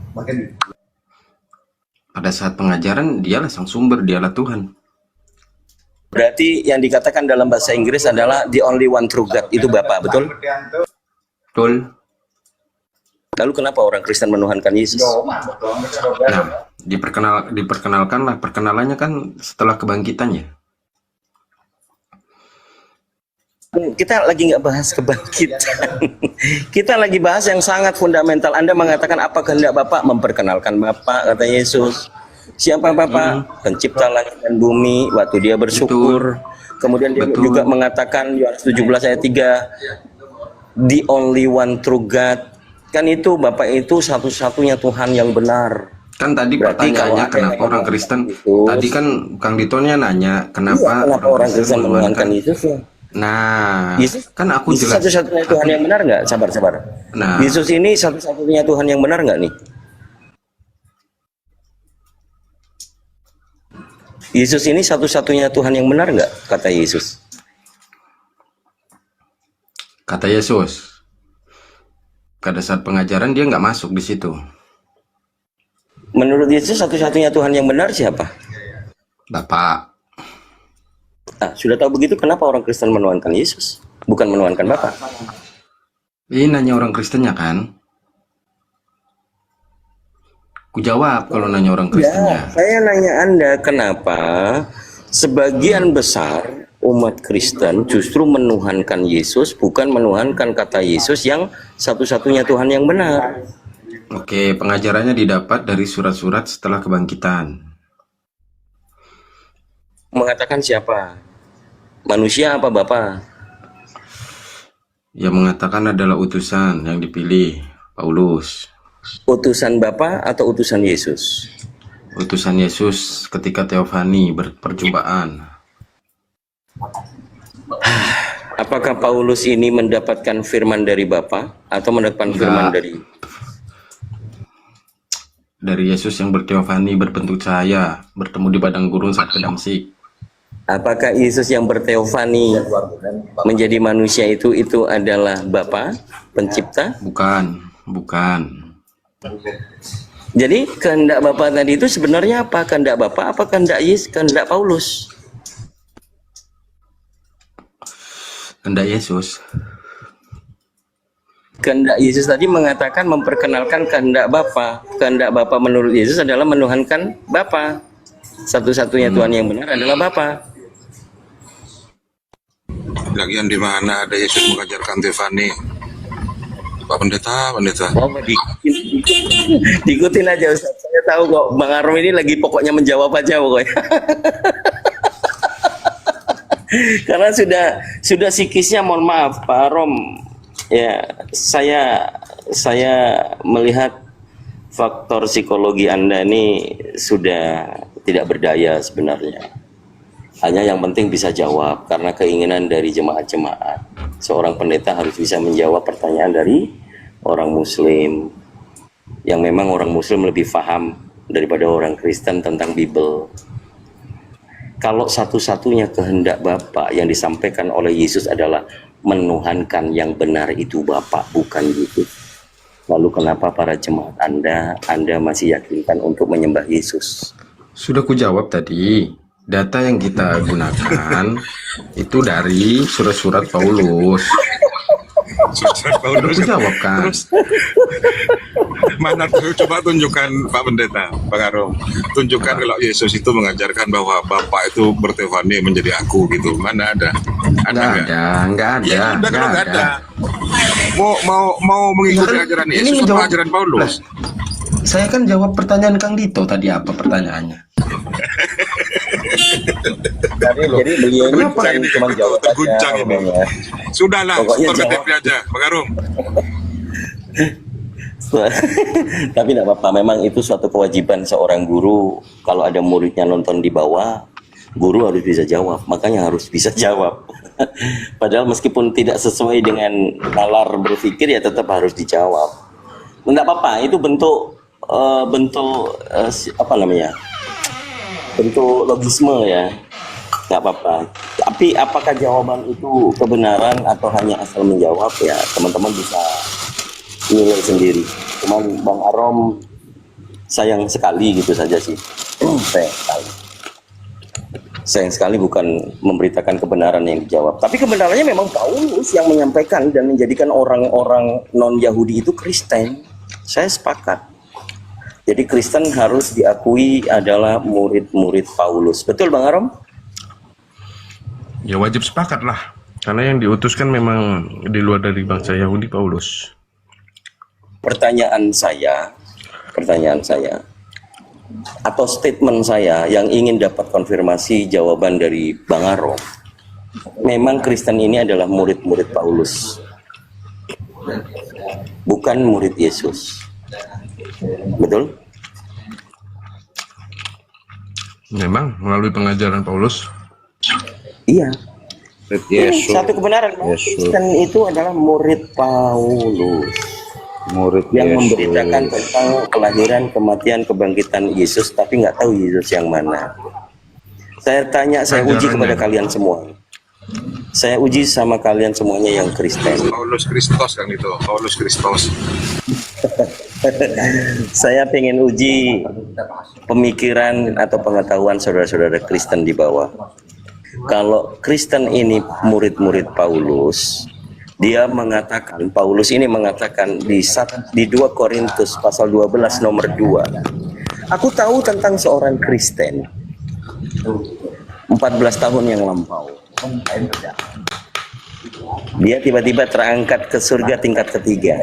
Pada saat pengajaran dialah sang sumber, dialah Tuhan. Berarti yang dikatakan dalam bahasa Inggris adalah the only one true God, itu Bapa, betul? Betul. Lalu kenapa orang Kristen menuhankan Yesus? Nah, diperkenalkanlah, perkenalannya kan setelah kebangkitannya. Kita lagi nggak bahas kebangkitan. Kita lagi bahas yang sangat fundamental. Anda mengatakan apa kehendak Bapak? Memperkenalkan Bapak, kata Yesus. Siapa Bapak? Pencipta langit dan bumi, waktu dia bersyukur. Kemudian dia juga mengatakan Yohanes 17 ayat 3, the only one true God. Kan itu Bapak itu satu-satunya Tuhan yang benar. Kan tadi Berarti pertanyaannya kalau kenapa orang Kristen? Yesus, Tadi kan Kang Ditonya nanya kenapa, iya, kenapa orang Kristen menuhankan Yesus ya? Nah, Yesus kan aku Yesus jelas. satu-satunya Tuhan yang benar nggak? Sabar. Nah, Yesus ini satu-satunya Tuhan yang benar nggak nih? Yesus ini satu-satunya Tuhan yang benar nggak? Kata Yesus. kata Yesus, pada saat pengajaran dia nggak masuk di situ. Menurut Yesus satu-satunya Tuhan yang benar siapa? Bapak. Nah, sudah tahu begitu kenapa orang Kristen menuhankan Yesus, bukan menuhankan Bapa? Ini nanya orang Kristennya kan? Ku jawab kalau nanya orang Kristennya. Ya, saya nanya Anda kenapa sebagian besar umat Kristen justru menuhankan Yesus, bukan menuhankan kata Yesus yang satu-satunya Tuhan yang benar. Oke, pengajarannya didapat dari surat-surat setelah kebangkitan. Mengatakan siapa? Manusia apa Bapa? Yang mengatakan adalah utusan yang dipilih, Paulus. Utusan Bapa atau utusan Yesus? Utusan Yesus ketika teofani berperjumpaan. Apakah Paulus ini mendapatkan firman dari Bapa atau mendapatkan firman dari Yesus yang berteofani berbentuk cahaya, bertemu di padang gurun saat ke Damsik. Apakah Yesus yang berteofani menjadi manusia itu adalah Bapa pencipta? Bukan. Jadi kehendak Bapa tadi itu sebenarnya apa? Kehendak Bapa apa kehendak Yesus, kehendak Paulus? Kehendak Yesus. Kehendak Yesus tadi mengatakan memperkenalkan kehendak Bapa. Kehendak Bapa menurut Yesus adalah menuhankan Bapa. Satu-satunya Tuhan yang benar adalah Bapa. Lagian di mana ada Yesus mengajarkan Tefani? Pak Pendeta. Oh, diikutin aja Ustaz. Saya tahu kok Bang Arom ini lagi pokoknya menjawab aja pokoknya. Karena sudah psikisnya, mohon maaf Pak Arom. Ya, saya melihat faktor psikologi Anda ini sudah tidak berdaya sebenarnya. Hanya yang penting bisa jawab, karena keinginan dari jemaat-jemaat. Seorang pendeta harus bisa menjawab pertanyaan dari orang Muslim. Yang memang orang Muslim lebih paham daripada orang Kristen tentang Bible. Kalau satu-satunya kehendak Bapa yang disampaikan oleh Yesus adalah menuhankan yang benar itu Bapa, bukan Yesus. Lalu kenapa para jemaat Anda masih yakinkan untuk menyembah Yesus? Sudah ku jawab tadi. Data yang kita gunakan itu dari surat-surat Paulus. Surat Paulus. Aku jawab kan. Terus, mana tuh, coba tunjukkan Pak Pendeta, Bang Arom. Tunjukkan kalau Yesus itu mengajarkan bahwa Bapa itu bertefani menjadi aku gitu. Mana ada? Nggak ada. Ya udah kalau nggak ada. Mau mengikuti ajaran Ini Yesus atau menjawab- ajaran Paulus? Saya kan jawab pertanyaan Kang Dito tadi, apa pertanyaannya? Jadi beliau ini Kenapa bukan ini cuma jawab terguncang aja, ini? pokoknya. Sudahlah, Pokoknya setor jawab. KTP aja, Bang Arom. Tapi tidak apa-apa, memang itu suatu kewajiban seorang guru. Kalau ada muridnya nonton di bawah, guru harus bisa jawab, makanya harus bisa jawab. Padahal meskipun tidak sesuai dengan nalar berpikir, ya tetap harus dijawab. Tidak apa-apa, itu bentuk apa namanya, bentuk logisme ya, nggak apa-apa. Tapi apakah jawaban itu kebenaran atau hanya asal menjawab, ya teman-teman bisa nilai sendiri. Cuman Bang Arom sayang sekali gitu saja sih. Sayang sekali bukan memberitakan kebenaran yang dijawab. Tapi kebenarannya memang Paulus yang menyampaikan dan menjadikan orang-orang non-Yahudi itu Kristen. Saya sepakat. Jadi Kristen harus diakui adalah murid-murid Paulus. Betul Bang Arom? Ya wajib sepakat lah. Karena yang diutuskan memang di luar dari bangsa Yahudi Paulus. Pertanyaan saya atau statement saya yang ingin dapat konfirmasi jawaban dari Bang Arom. Memang Kristen ini adalah murid-murid Paulus, bukan murid Yesus. Betul? Memang melalui pengajaran Paulus. Iya. Ini Yesus, satu kebenaran, bahwa Kristen itu adalah murid Paulus murid yang Yesus. memberitakan tentang kelahiran, kematian, kebangkitan Yesus, tapi nggak tahu Yesus yang mana. Saya tanya, saya uji kepada kalian semua. Saya uji sama kalian semuanya yang Kristen. Paulus Kristus kan itu, Paulus Kristus. Saya pengen uji pemikiran atau pengetahuan saudara-saudara Kristen di bawah. Kalau Kristen ini murid-murid Paulus, dia mengatakan, Paulus ini mengatakan di 2 Korintus pasal 12 nomor 2. Aku tahu tentang seorang Kristen 14 tahun yang lampau. Dia tiba-tiba terangkat ke surga tingkat ketiga.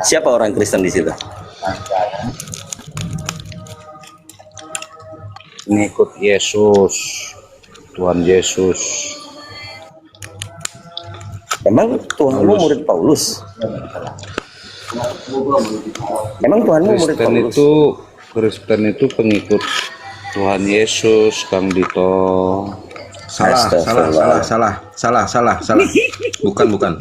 Siapa orang Kristen di situ? Mengikut Yesus, Tuhan Yesus. Emang Tuhanmu murid Paulus? Emang Tuhanmu murid Paulus? Kristen itu pengikut Tuhan Yesus, Kang Dito. Salah. Bukan.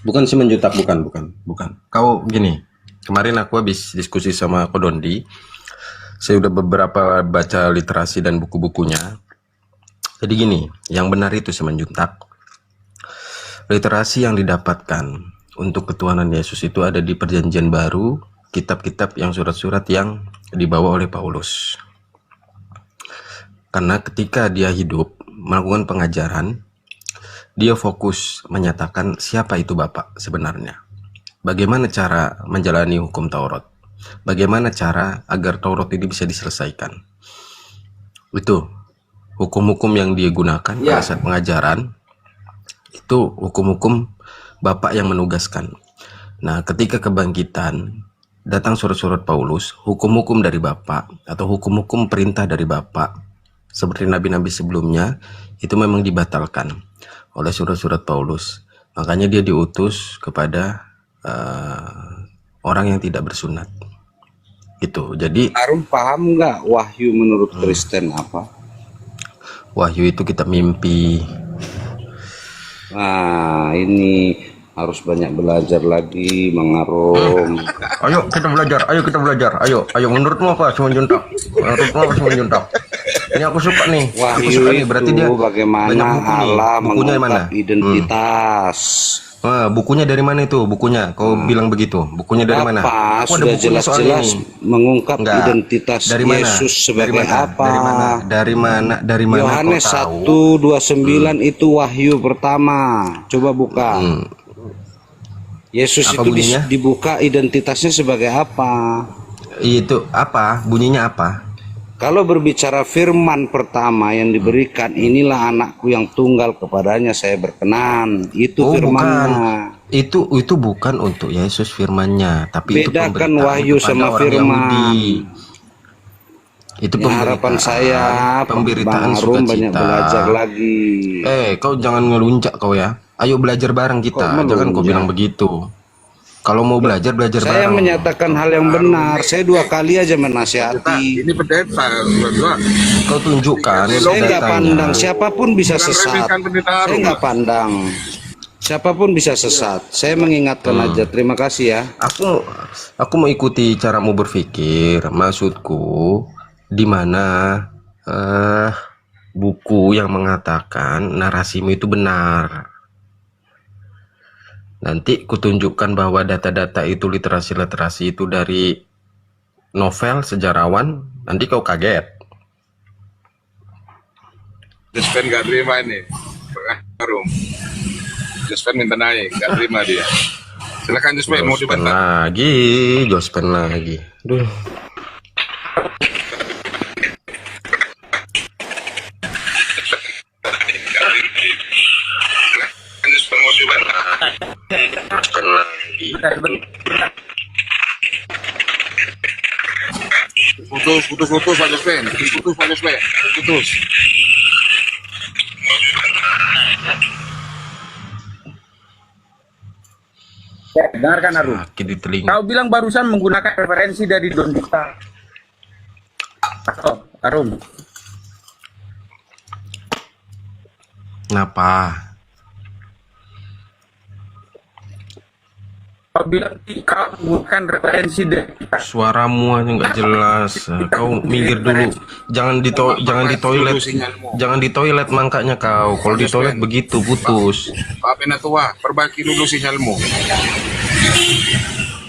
Bukan si menjutak, bukan. Kau gini, kemarin aku habis diskusi sama Kodondi. Saya udah beberapa baca literasi dan buku-bukunya. Jadi gini, yang benar itu si menjutak. Literasi yang didapatkan untuk ketuhanan Yesus itu ada di Perjanjian Baru, kitab-kitab yang surat-surat yang dibawa oleh Paulus. Karena ketika dia hidup melakukan pengajaran, dia fokus menyatakan siapa itu Bapa sebenarnya. Bagaimana cara menjalani hukum Taurat? Bagaimana cara agar Taurat ini bisa diselesaikan? Itu hukum-hukum yang dia gunakan pada saat pengajaran. Itu hukum-hukum Bapak yang menugaskan. Nah, ketika kebangkitan datang surat-surat Paulus, hukum-hukum dari Bapak atau hukum-hukum perintah dari Bapak seperti nabi-nabi sebelumnya itu memang dibatalkan oleh surat-surat Paulus. Makanya dia diutus kepada orang yang tidak bersunat. Gitu. Jadi Arum paham nggak wahyu menurut Kristen apa? wahyu itu kitab mimpi. Nah, ini harus banyak belajar lagi, Bang Arum. Ayo kita belajar. Ayo menurutmu apa Simanjuntak? Ini aku suka nih. Wahyu Aku suka nih. itu Berarti dia bagaimana banyak buku nih. Allah Bukunya yang mana? mengungkap identitas. Bukunya dari mana itu? Bukunya, kau bilang begitu. Bukunya dari mana? Apa? Aku ada Sudah bukunya soal jelas-jelas ini. mengungkap Enggak. identitas Dari mana? Yesus sebagai Dari mana? apa? Dari mana? Dari mana Yohanes kau tahu? 1:29 itu wahyu pertama. Coba buka. Yesus Apa itu bunyinya? dibuka identitasnya sebagai apa? Itu apa? Bunyinya apa? Kalau berbicara firman pertama yang diberikan, inilah anakku yang tunggal, kepadanya saya berkenan. Itu Oh, firmannya. bukan. Itu bukan untuk Yesus firmannya, tapi itu Bedakan pemberitaan wahyu kepada sama orang firman. Yahudi. Itu Ya, harapan saya pemberitaan Bang Arum banyak sukacita. belajar lagi. Kau jangan ngelunjak kau ya. Ayo belajar bareng Kok kita. Jangan kau melunjak? bilang begitu. Kalau mau belajar Saya bareng. menyatakan hal yang benar. Saya 2 kali aja menasihati. Ini pendeta, berdua. Kau tunjukkan Saya nggak datanya. pandang siapapun bisa Bukan sesat. remehkan pendeta Saya Arum, nggak Pak. pandang siapapun bisa sesat. Saya mengingatkan aja. Terima kasih ya. Aku mau ikuti caramu berpikir. Maksudku di mana buku yang mengatakan narasimu itu benar. Nanti kutunjukkan bahwa data-data itu, literasi-literasi itu dari novel sejarawan. Nanti kau kaget. Jospen nggak terima ini. Arum. Jospen minta naik, nggak terima dia. Silakan Jospen, mau Jospen dibantah. Jospen lagi. Duh. Jospen mau dibantah. Jospen lagi. Putus Pak Jospen. Putus Pak Jospen. Putus. Ya, dengarkan Arum. Sakit di telinga. Kau bilang barusan menggunakan referensi dari Don Dita. Oh, Arum. Kenapa? Kau bilang kau menggunakan referensi dari Suaramu aja nggak jelas. Kau minggir dulu. Jangan di toilet. Jangan di toilet mangkanya kau. Kalau di toilet begitu putus. Pak Penatua, perbaiki dulu sinyalmu.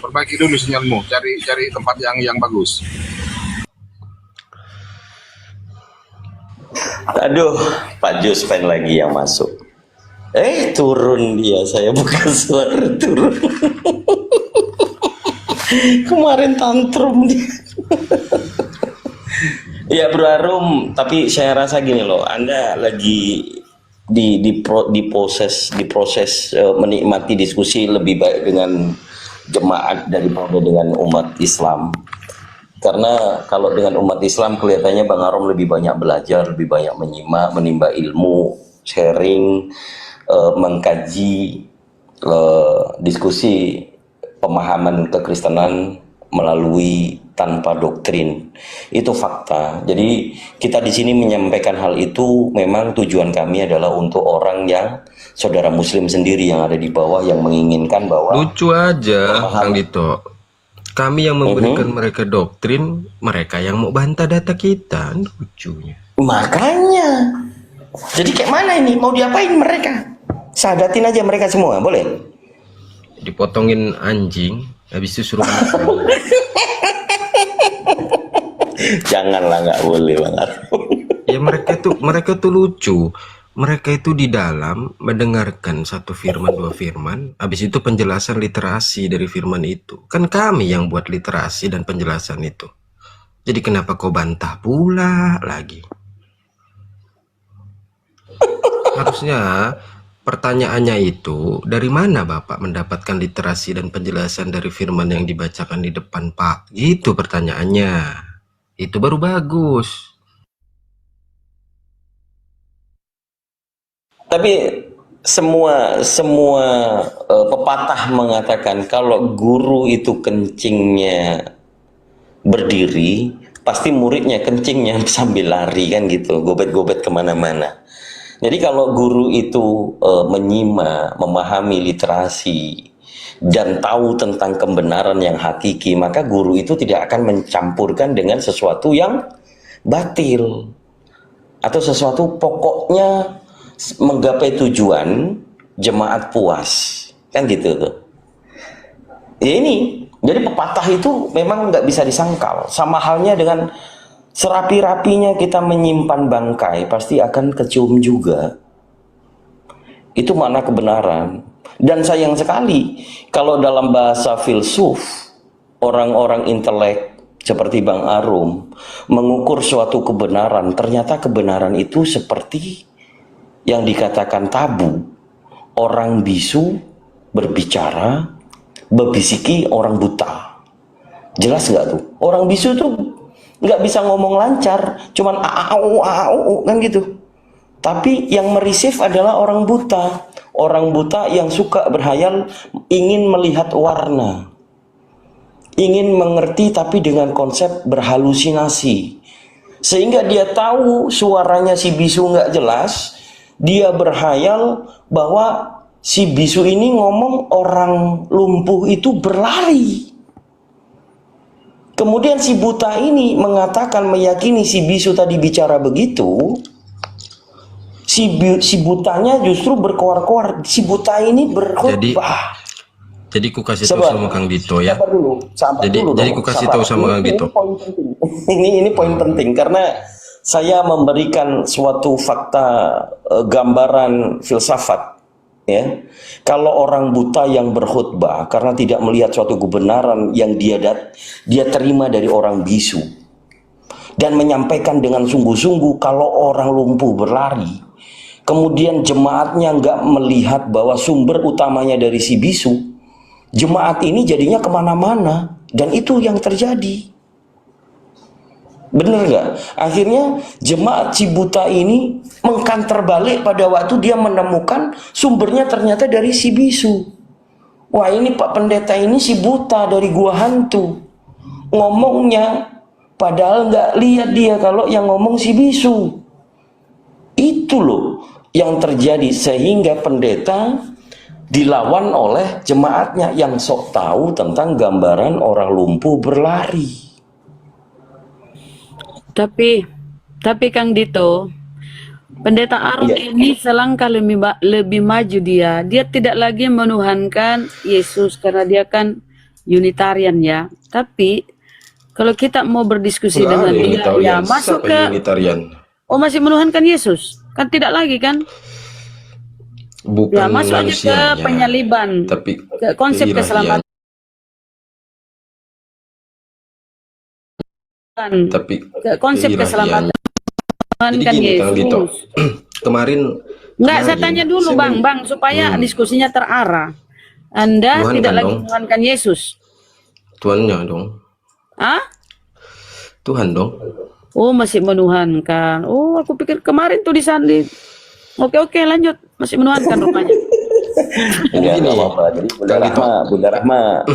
Perbaiki dulu sinyalmu. Cari tempat yang bagus. Aduh, Pak Jospen lagi yang masuk. Turun dia, saya bukan suara turun. Kemarin tantrum dia. Ya Bro Arum, tapi saya rasa gini loh, Anda lagi diproses menikmati diskusi lebih baik dengan jemaat daripada dengan umat Islam. Karena kalau dengan umat Islam kelihatannya Bang Arum lebih banyak belajar, lebih banyak menyimak, menimba ilmu, sharing, mengkaji, diskusi pemahaman kekristenan melalui tanpa doktrin. Itu fakta. Jadi kita di sini menyampaikan hal itu memang tujuan kami adalah untuk orang yang saudara muslim sendiri yang ada di bawah yang menginginkan bahwa Lucu aja, Kang Dito. Kami yang memberikan mereka doktrin, mereka yang mau bantah data kita. Lucunya. makanya. Jadi kayak mana ini? Mau diapain mereka? Sadatin aja mereka semua, boleh? Dipotongin anjing, habis itu suruh Janganlah, nggak boleh banget. Ya mereka tuh lucu. Mereka itu di dalam mendengarkan satu firman, dua firman, habis itu penjelasan literasi dari firman itu. Kan kami yang buat literasi dan penjelasan itu. Jadi kenapa kau bantah pula lagi? Harusnya pertanyaannya itu, dari mana Bapak mendapatkan literasi dan penjelasan dari firman yang dibacakan di depan Pak? Gitu pertanyaannya. Itu baru bagus. Tapi semua pepatah mengatakan kalau guru itu kencingnya berdiri, pasti muridnya kencingnya sambil lari kan gitu, gobet-gobet kemana-mana. Jadi kalau guru itu menyimak, memahami literasi dan tahu tentang kebenaran yang hakiki, maka guru itu tidak akan mencampurkan dengan sesuatu yang batil atau sesuatu pokoknya menggapai tujuan jemaat puas. Kan gitu tuh. Ya ini, jadi pepatah itu memang nggak bisa disangkal. Sama halnya dengan serapi-rapinya kita menyimpan bangkai, pasti akan kecium juga. Itu makna kebenaran. Dan sayang sekali, kalau dalam bahasa filsuf, orang-orang intelek seperti Bang Arum mengukur suatu kebenaran, ternyata kebenaran itu seperti yang dikatakan tabu. Orang bisu berbicara, bebisiki orang buta. Jelas nggak tuh? Orang bisu tuh nggak bisa ngomong lancar, cuman au kan gitu. Tapi yang merisif adalah orang buta. Orang buta yang suka berhayal, ingin melihat warna, ingin mengerti tapi dengan konsep berhalusinasi. Sehingga dia tahu suaranya si bisu nggak jelas, dia berhayal bahwa si bisu ini ngomong orang lumpuh itu berlari. Kemudian si buta ini mengatakan, meyakini si bisu tadi bicara begitu. Si butanya justru berkoar-koar. Si buta ini berkhotbah. Jadi ku kasih tahu sama Kang Dito ya. Sabar dulu. Jadi ku kasih tahu sama Kang Dito. Ini poin penting karena saya memberikan suatu fakta, gambaran filsafat. Ya, kalau orang buta yang berkhutbah karena tidak melihat suatu kebenaran yang dia terima dari orang bisu dan menyampaikan dengan sungguh-sungguh, kalau orang lumpuh berlari, kemudian jemaatnya nggak melihat bahwa sumber utamanya dari si bisu, jemaat ini jadinya kemana-mana, dan itu yang terjadi. Bener nggak? Akhirnya jemaat si buta ini mengkanter balik pada waktu dia menemukan sumbernya ternyata dari si bisu. Wah, ini Pak Pendeta ini si buta dari gua hantu. Ngomongnya padahal nggak lihat dia kalau yang ngomong si bisu. Itu loh yang terjadi, sehingga pendeta dilawan oleh jemaatnya yang sok tahu tentang gambaran orang lumpuh berlari. Tapi Kang Dito, Pendeta Arum ini selangkah lebih maju dia. Dia tidak lagi menuhankan Yesus karena dia kan Unitarian ya. Tapi kalau kita mau berdiskusi dengan dia, ya masuk ke Unitarian. Oh, masih menuhankan Yesus? Kan tidak lagi kan? Bukan ya, masuk aja ke penyaliban, tapi ke konsep keselamatan. Tapi ke konsep keselamatan kan Yesus. Kemarin saya tanya dulu Bang supaya diskusinya terarah. Anda Tuhan tidak kan lagi dong. menuhankan Yesus. Tuhannya dong. Tuhan dong. Oh, masih menuhankan. Oh, aku pikir kemarin tuh di Sandi. Oke, lanjut. Masih menuhankan rupanya. Enggak apa-apa. Jadi Bunda Rahma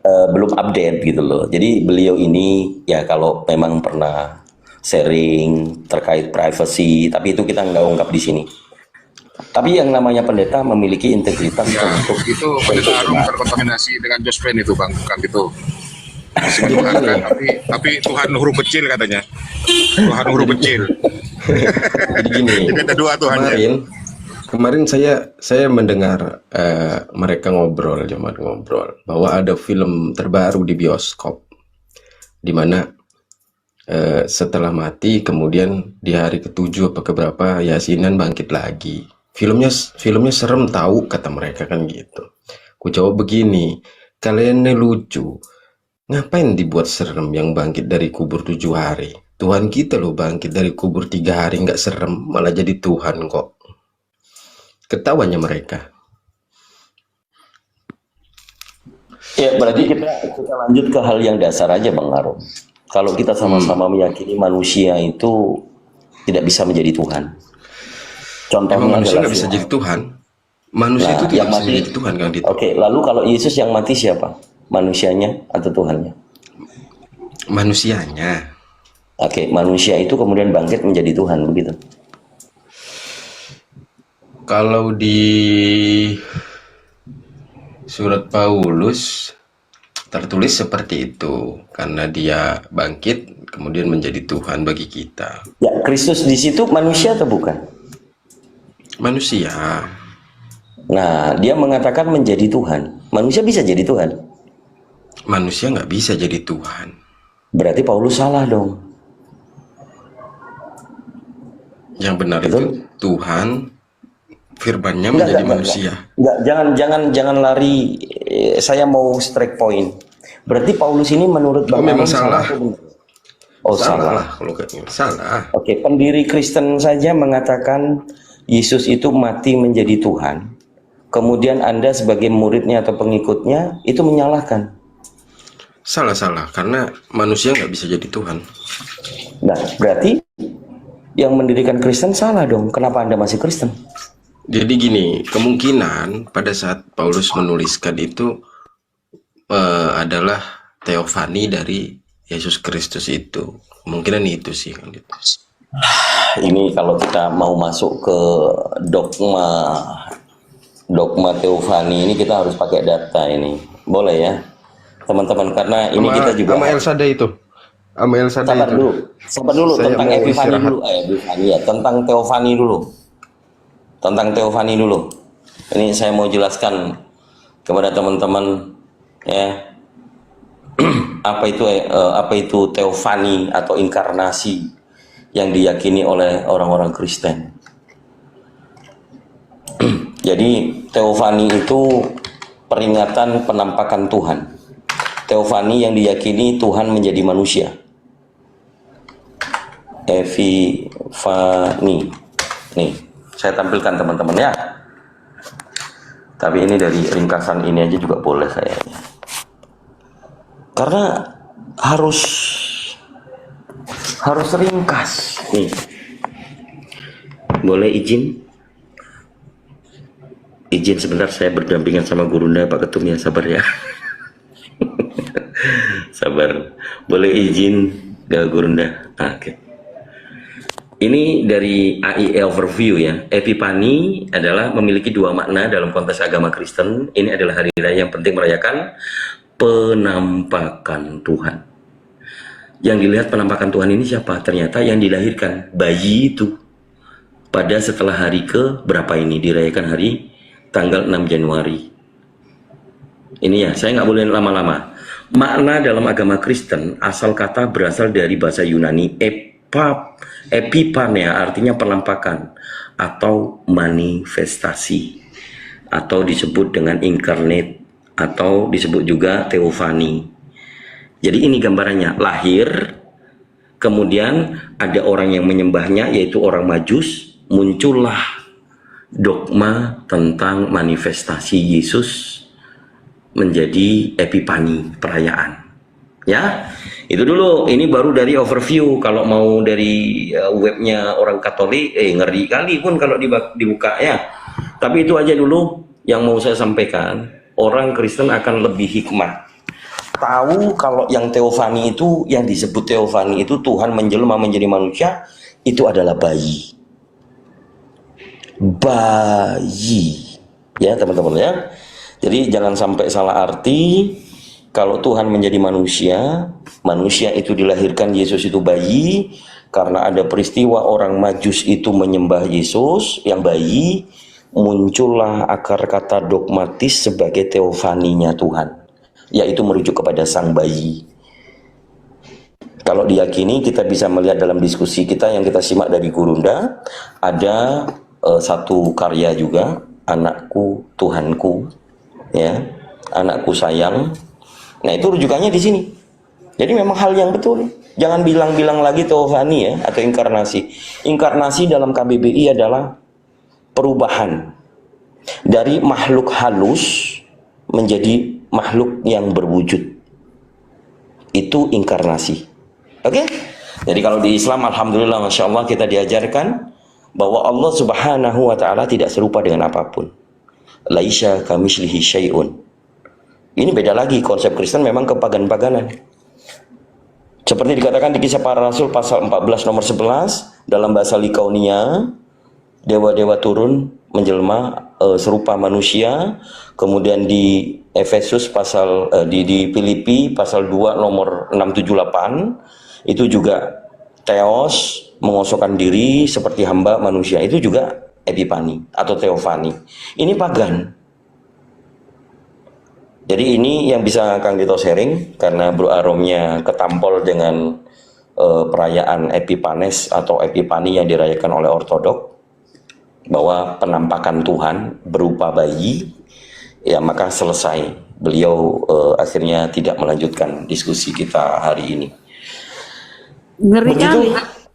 belum update gitu loh. Jadi beliau ini ya kalau memang pernah sharing terkait privacy, tapi itu kita nggak ungkap di sini. Tapi yang namanya pendeta memiliki integritas untuk itu pendeta Arum terkontaminasi dengan Jospin itu Bang, bukan gitu. Masih menuhankan, tapi Tuhan huruf kecil katanya. Tuhan huruf kecil. Jadi gini. Jadi ada dua Tuhannya. Kemarin saya mendengar mereka jemaat ngobrol bahwa ada film terbaru di bioskop, di mana setelah mati kemudian di hari ke-7 apa keberapa yasinan bangkit lagi. Filmnya serem tahu kata mereka kan gitu. Ku jawab begini, kalian ini lucu. Ngapain dibuat serem yang bangkit dari kubur 7 hari? Tuhan kita loh bangkit dari kubur 3 hari nggak serem, malah jadi Tuhan kok. Ketawanya mereka. Ya berarti kita lanjut ke hal yang dasar aja Bang Arum. Kalau kita sama-sama meyakini manusia itu tidak bisa menjadi Tuhan. Contohnya manusia nggak bisa jadi Tuhan. Manusia itu tidak bisa jadi Tuhan kan? Oke, lalu kalau Yesus yang mati siapa? Manusianya atau Tuhannya? Manusianya. Oke, manusia itu kemudian bangkit menjadi Tuhan begitu. Kalau di surat Paulus tertulis seperti itu, karena dia bangkit kemudian menjadi Tuhan bagi kita. Ya, Kristus di situ manusia atau bukan? Manusia. Nah, dia mengatakan menjadi Tuhan. Manusia bisa jadi Tuhan? Manusia nggak bisa jadi Tuhan. Berarti Paulus salah dong. Yang benar Betul? itu Tuhan, firman-Nya menjadi manusia. Enggak, jangan lari. Saya mau strike point. Berarti Paulus ini menurut Bang memang Aron salah. atau benar? Oh, salah. Kalau kayak gini. Salah. Oke, pendiri Kristen saja mengatakan Yesus itu mati menjadi Tuhan. Kemudian Anda sebagai muridnya atau pengikutnya itu menyalahkan. Salah, karena manusia nggak bisa jadi Tuhan. Nah, berarti yang mendirikan Kristen salah dong. Kenapa Anda masih Kristen? Jadi gini, kemungkinan pada saat Paulus menuliskan itu adalah teofani dari Yesus Kristus itu. Kemungkinan itu sih. Ini kalau kita mau masuk ke dogma teofani ini kita harus pakai data ini. Boleh ya, teman-teman, karena ini kita juga sama Elsada itu. Sama Elsada itu. Sabar dulu Saya tentang mau Epifani istirahat. dulu, Epifani ya, tentang teofani dulu. Tentang teofani dulu. Ini saya mau jelaskan kepada teman-teman ya. apa itu teofani atau inkarnasi yang diyakini oleh orang-orang Kristen. Jadi teofani itu peringatan penampakan Tuhan. Teofani yang diyakini Tuhan menjadi manusia. Epifani. Nih, saya tampilkan teman-teman ya. Tapi ini dari ringkasan ini aja juga boleh kayaknya. Karena harus ringkas. Nih. Boleh izin? Izin sebentar, saya berdampingan sama Gurunda, Pak Ketum ya, sabar ya. Sabar. Boleh izin ke Gurunda? Oke. Ini dari AI Overview ya. Epifani adalah memiliki dua makna dalam konteks agama Kristen. Ini adalah hari raya yang penting merayakan penampakan Tuhan. Yang dilihat penampakan Tuhan ini siapa? Ternyata yang dilahirkan bayi itu pada setelah hari ke berapa ini dirayakan hari tanggal 6 Januari. Ini ya, saya nggak boleh lama-lama. Makna dalam agama Kristen asal kata berasal dari bahasa Yunani epipania, artinya penampakan atau manifestasi, atau disebut dengan incarnate, atau disebut juga teofani. Jadi ini gambarannya, lahir, kemudian ada orang yang menyembahnya, yaitu orang Majus, muncullah dogma tentang manifestasi Yesus menjadi epifani, perayaan. Ya, itu dulu. Ini baru dari overview. Kalau mau dari webnya orang Katolik, ngeri kali pun kalau dibuka ya. Tapi itu aja dulu yang mau saya sampaikan. Orang Kristen akan lebih hikmah. Tahu kalau yang teofani itu, yang disebut teofani itu Tuhan menjelma menjadi manusia, itu adalah bayi. Ya teman-teman ya. Jadi jangan sampai salah arti. Kalau Tuhan menjadi manusia, manusia itu dilahirkan, Yesus itu bayi, karena ada peristiwa orang Majus itu menyembah Yesus yang bayi, muncullah akar kata dogmatis sebagai teofaninya Tuhan, yaitu merujuk kepada sang bayi. Kalau diyakini, kita bisa melihat dalam diskusi kita yang kita simak dari Gurunda, ada satu karya juga, Anakku Tuhanku, ya, Anakku Sayang. Nah itu rujukannya di sini. Jadi memang hal yang betul. Jangan bilang-bilang lagi teofani ya, atau inkarnasi. Inkarnasi dalam KBBI adalah perubahan dari makhluk halus menjadi makhluk yang berwujud. Itu inkarnasi. Oke? Jadi kalau di Islam, alhamdulillah, masya Allah, kita diajarkan bahwa Allah Subhanahu wa Ta'ala tidak serupa dengan apapun. Laisya kamitslihi syai'un. Ini beda lagi, konsep Kristen memang kepagan-paganan. Seperti dikatakan di Kisah Para Rasul pasal 14 nomor 11, dalam bahasa Likaunia, dewa-dewa turun menjelma serupa manusia. Kemudian di Efesus pasal di Filipi pasal 2 nomor 678, itu juga Theos, mengosokkan diri seperti hamba manusia. Itu juga Epifani atau Teofani. Ini pagan. Jadi ini yang bisa Kang Dito sharing, karena Bro Aromnya ketampol dengan perayaan Epifanes atau Epifani yang dirayakan oleh Ortodok, bahwa penampakan Tuhan berupa bayi, ya maka selesai. Beliau akhirnya tidak melanjutkan diskusi kita hari ini. Ngeri Begitu. kali.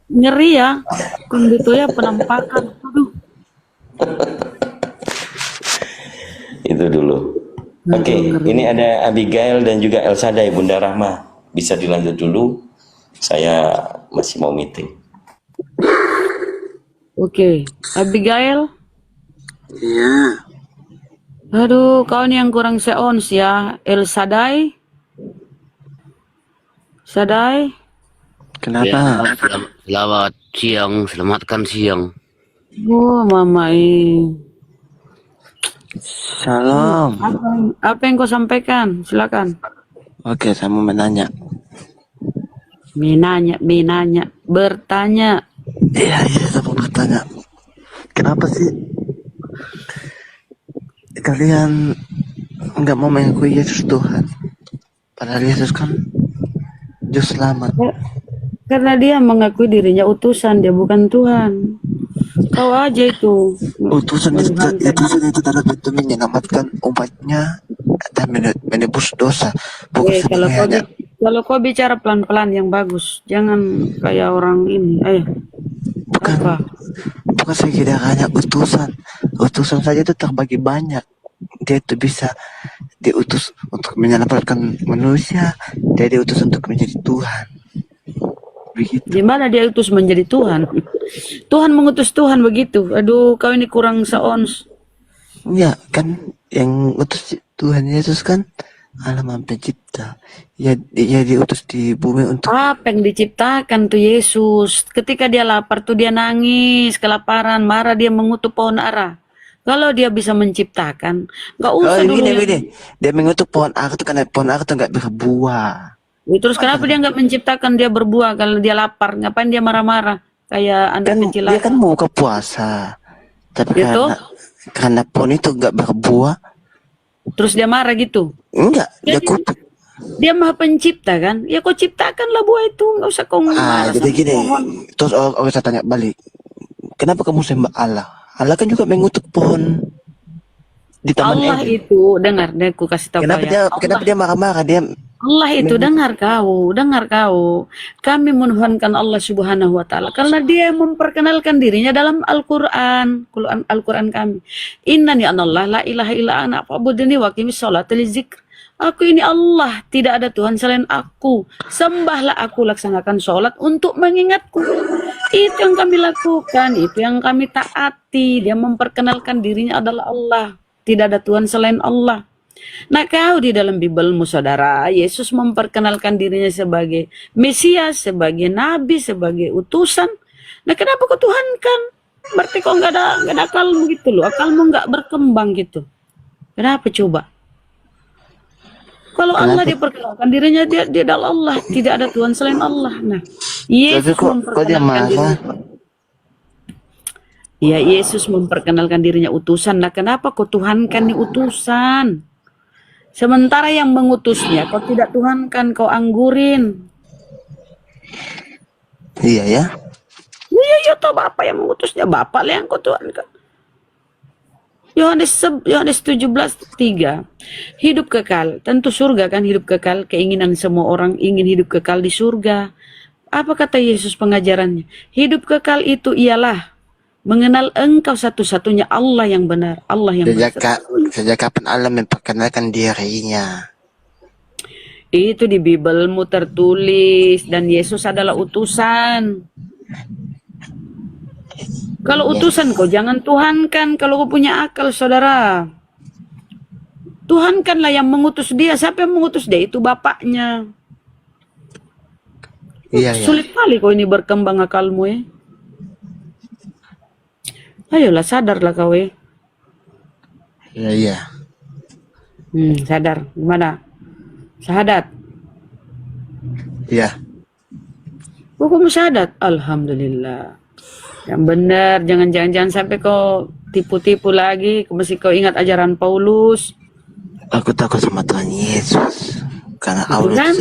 Ngeri ya. Kang Dito ya penampakan. Aduh. Itu dulu. Oke, ini ada Abigail dan juga Elsadai, Bunda Rahma. Bisa dilanjut dulu. Saya masih mau meeting. Oke, Abigail. Iya, Aduh, kau nih yang kurang seons ya. Elsadai. Sadai. kenapa? Selamat siang, selamatkan siang. Oh, mama Shalom. Apa yang kau sampaikan? Silakan. Oke, saya mau menanya. Menanya, bertanya. Iya, saya mau bertanya. Kenapa sih kalian nggak mau mengakui Yesus Tuhan? Padahal Yesus kan juru selamat. Karena dia mengakui dirinya utusan, dia bukan Tuhan. Kau aja itu. Utusan itu dalam bentuk menyelamatkan umatnya dan menebus dosa. Bukan sebenarnya. Kalau kau bicara pelan-pelan yang bagus, jangan kayak orang ini. Bukan sekedar utusan. Utusan saja itu terbagi banyak. Dia itu bisa diutus untuk menyelamatkan manusia. Dia diutus untuk menjadi Tuhan. Begitu. Gimana dia utus menjadi Tuhan? Tuhan mengutus Tuhan begitu. Aduh, kau ini kurang seons. Ya kan yang utus Tuhan Yesus kan Allah Maha Pencipta. Ya diutus di bumi untuk Apa yang diciptakan tuh Yesus? Ketika dia lapar tuh dia nangis, kelaparan, marah, dia mengutuk pohon ara. Kalau dia bisa menciptakan, nggak usah dulu. Dia mengutuk pohon ara itu karena pohon ara itu nggak berbuah. Terus kenapa dia nggak menciptakan dia berbuah kalau dia lapar? Ngapain dia marah-marah kayak anak kecil? Dia kan mau ke puasa, tapi Gitu? karena pohon itu nggak berbuah. Terus dia marah gitu? Enggak, dia kutuk. Dia Maha Pencipta kan? Ya kau ciptakanlah buah itu, nggak usah kau marah. Jadi gini, terus orang saya tanya balik, kenapa kamu sembah Allah? Allah kan juga mengutuk pohon di Taman Allah Eden. itu dengar deh, aku kasih tahu Kenapa dia marah-marah? Allah itu dengar kau. Kami menuhankan Allah Subhanahu wa taala karena dia memperkenalkan dirinya dalam Al-Qur'an kami. Innani anallah la ilaha illa ana fa'budni wa qimis sholata lizikr. Aku ini Allah, tidak ada Tuhan selain aku. Sembahlah aku, laksanakan sholat untuk mengingatku. Itu yang kami lakukan, itu yang kami taati. Dia memperkenalkan dirinya adalah Allah. Tidak ada Tuhan selain Allah. Nah, kau di dalam Bibelmu, saudara, Yesus memperkenalkan dirinya sebagai Mesias, sebagai Nabi, sebagai utusan. Nah, kenapa kau tuhankan? Berarti kau nggak ada akalmu gitu loh. Akalmu nggak berkembang gitu. Kenapa coba? Kalau Allah diperkenalkan dirinya, dia adalah Allah. Tidak ada Tuhan selain Allah. Nah, Yesus memperkenalkan dirinya. Ya, Yesus memperkenalkan dirinya utusan. Nah, kenapa kau tuhankan nih utusan? Sementara yang mengutusnya kau tidak tuhankan, kau anggurin. Iya ya. Iya, toh Bapak yang mengutusnya, Bapak lah yang kau tuhankan. Yohanes 17:3. Hidup kekal, tentu surga kan hidup kekal, keinginan semua orang ingin hidup kekal di surga. Apa kata Yesus pengajarannya? Hidup kekal itu ialah mengenal Engkau satu-satunya Allah yang benar, Allah yang Sejak kapan Allah memperkenalkan dirinya? Itu di Bibelmu tertulis, dan Yesus adalah utusan. Kalau utusan kau jangan tuhankan. Kalau kau punya akal, saudara, tuhankanlah yang mengutus dia. Siapa yang mengutus dia? Itu Bapaknya. Iya. Sulit kali kau ini berkembang akalmu ya. Ayolah, sadarlah kau ya. Iya. Sadar. Gimana? Syahadat. Iya. Hukum syahadat. Alhamdulillah. Yang benar, jangan sampai kau tipu-tipu lagi, mesti kau ingat ajaran Paulus. Aku takut sama Tuhan Yesus. Karena Allah Kan?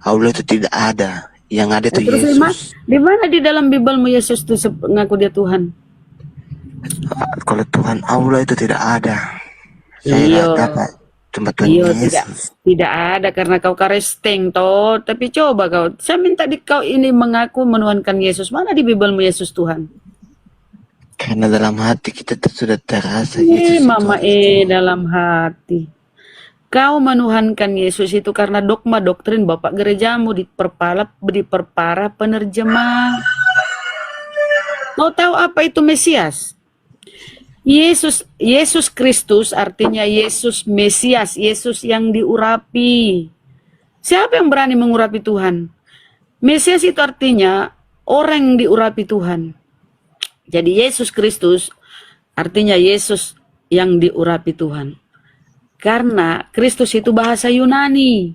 Allah itu tidak ada. Yang ada itu Terus Yesus. di mana di dalam Bibelmu Yesus itu ngaku dia Tuhan? Kalau Tuhan Allah itu tidak ada. Saya Iya. nggak dapat. Cuma Tuhan Iya, Yesus. tidak ada karena kau karesteng toh. Tapi coba kau, saya minta di kau ini mengaku menuhankan Yesus. Mana di Bibelmu Yesus Tuhan? Karena dalam hati kita tuh sudah terasa Yesus itu Mama ada. dalam hati. Kau menuhankan Yesus itu karena dogma doktrin Bapak gerejamu diperparah penerjemah. Kau tahu apa itu Mesias? Yesus Kristus artinya Yesus Mesias, Yesus yang diurapi. Siapa yang berani mengurapi Tuhan? Mesias itu artinya orang yang diurapi Tuhan. Jadi Yesus Kristus artinya Yesus yang diurapi Tuhan. Karena Kristus itu bahasa Yunani.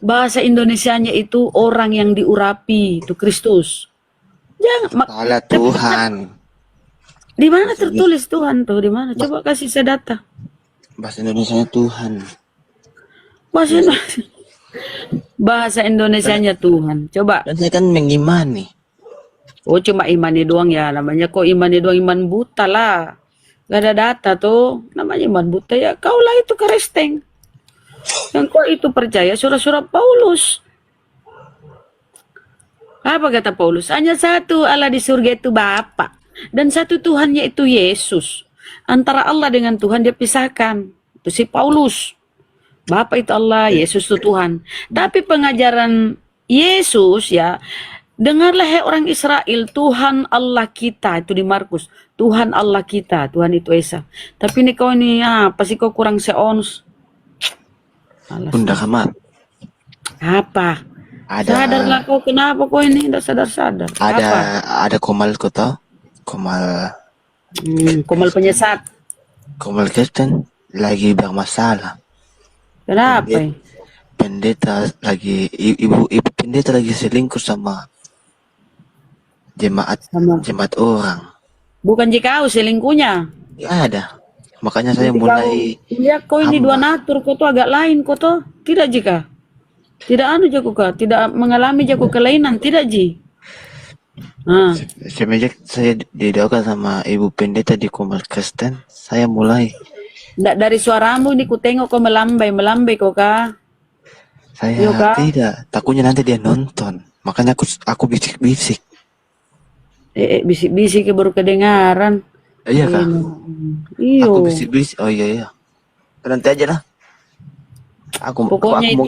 Bahasa Indonesianya itu orang yang diurapi, itu Kristus. Jangan Salah Tuhan. di mana tertulis Tuhan tuh? Di mana? Coba kasih saya data. Bahasa Indonesianya Tuhan. Bahasa Indonesia. Bahasa Indonesianya Tuhan. Coba. Dan saya kan mengimani. Oh, cuma imani doang ya. Namanya kok imani doang, iman buta lah. Gak ada data tuh. Namanya iman buta ya. Kaulah itu karesteng. Yang kau itu percaya surah-surah Paulus. Apa kata Paulus? Hanya satu Allah di surga itu Bapa. Dan satu Tuhannya itu Yesus. Antara Allah dengan Tuhan dia pisahkan. Itu si Paulus. Bapa itu Allah, Yesus itu Tuhan. Tapi pengajaran Yesus ya, dengarlah hai orang Israel, Tuhan Allah kita, itu di Markus. Tuhan Allah kita, Tuhan itu Esa. Tapi ini kau ini, apa sih kau kurang seons? Bunda Kamat. Apa? Ada Sadarlah kau, kenapa kau ini tidak sadar-sadar? ada Komal kau tahu? Komal Komal penyesat. Komal Kristen lagi bermasalah. Kenapa? Pendeta lagi ibu pendeta lagi selingkuh sama jemaat orang. Bukan jika kau selingkuhnya. Ya ada. Makanya saya mulai Lihat kau ini dua natur, kau tuh agak lain kau tuh. Tidak jika. Tidak anu jago kau, tidak mengalami jago kelainan, tidak ji. Semenjak saya didoakan sama ibu pendeta di Komal Kristen, saya mulai. Dari suaramu ini ku tengok kau melambai kau kah? Saya tidak, takutnya nanti dia nonton. Makanya aku bisik-bisik. Bisik-bisik baru kedengaran. Iya kak? Iyo. Aku bisik-bisik. Oh iya. Nanti aja lah. Pokoknya itu,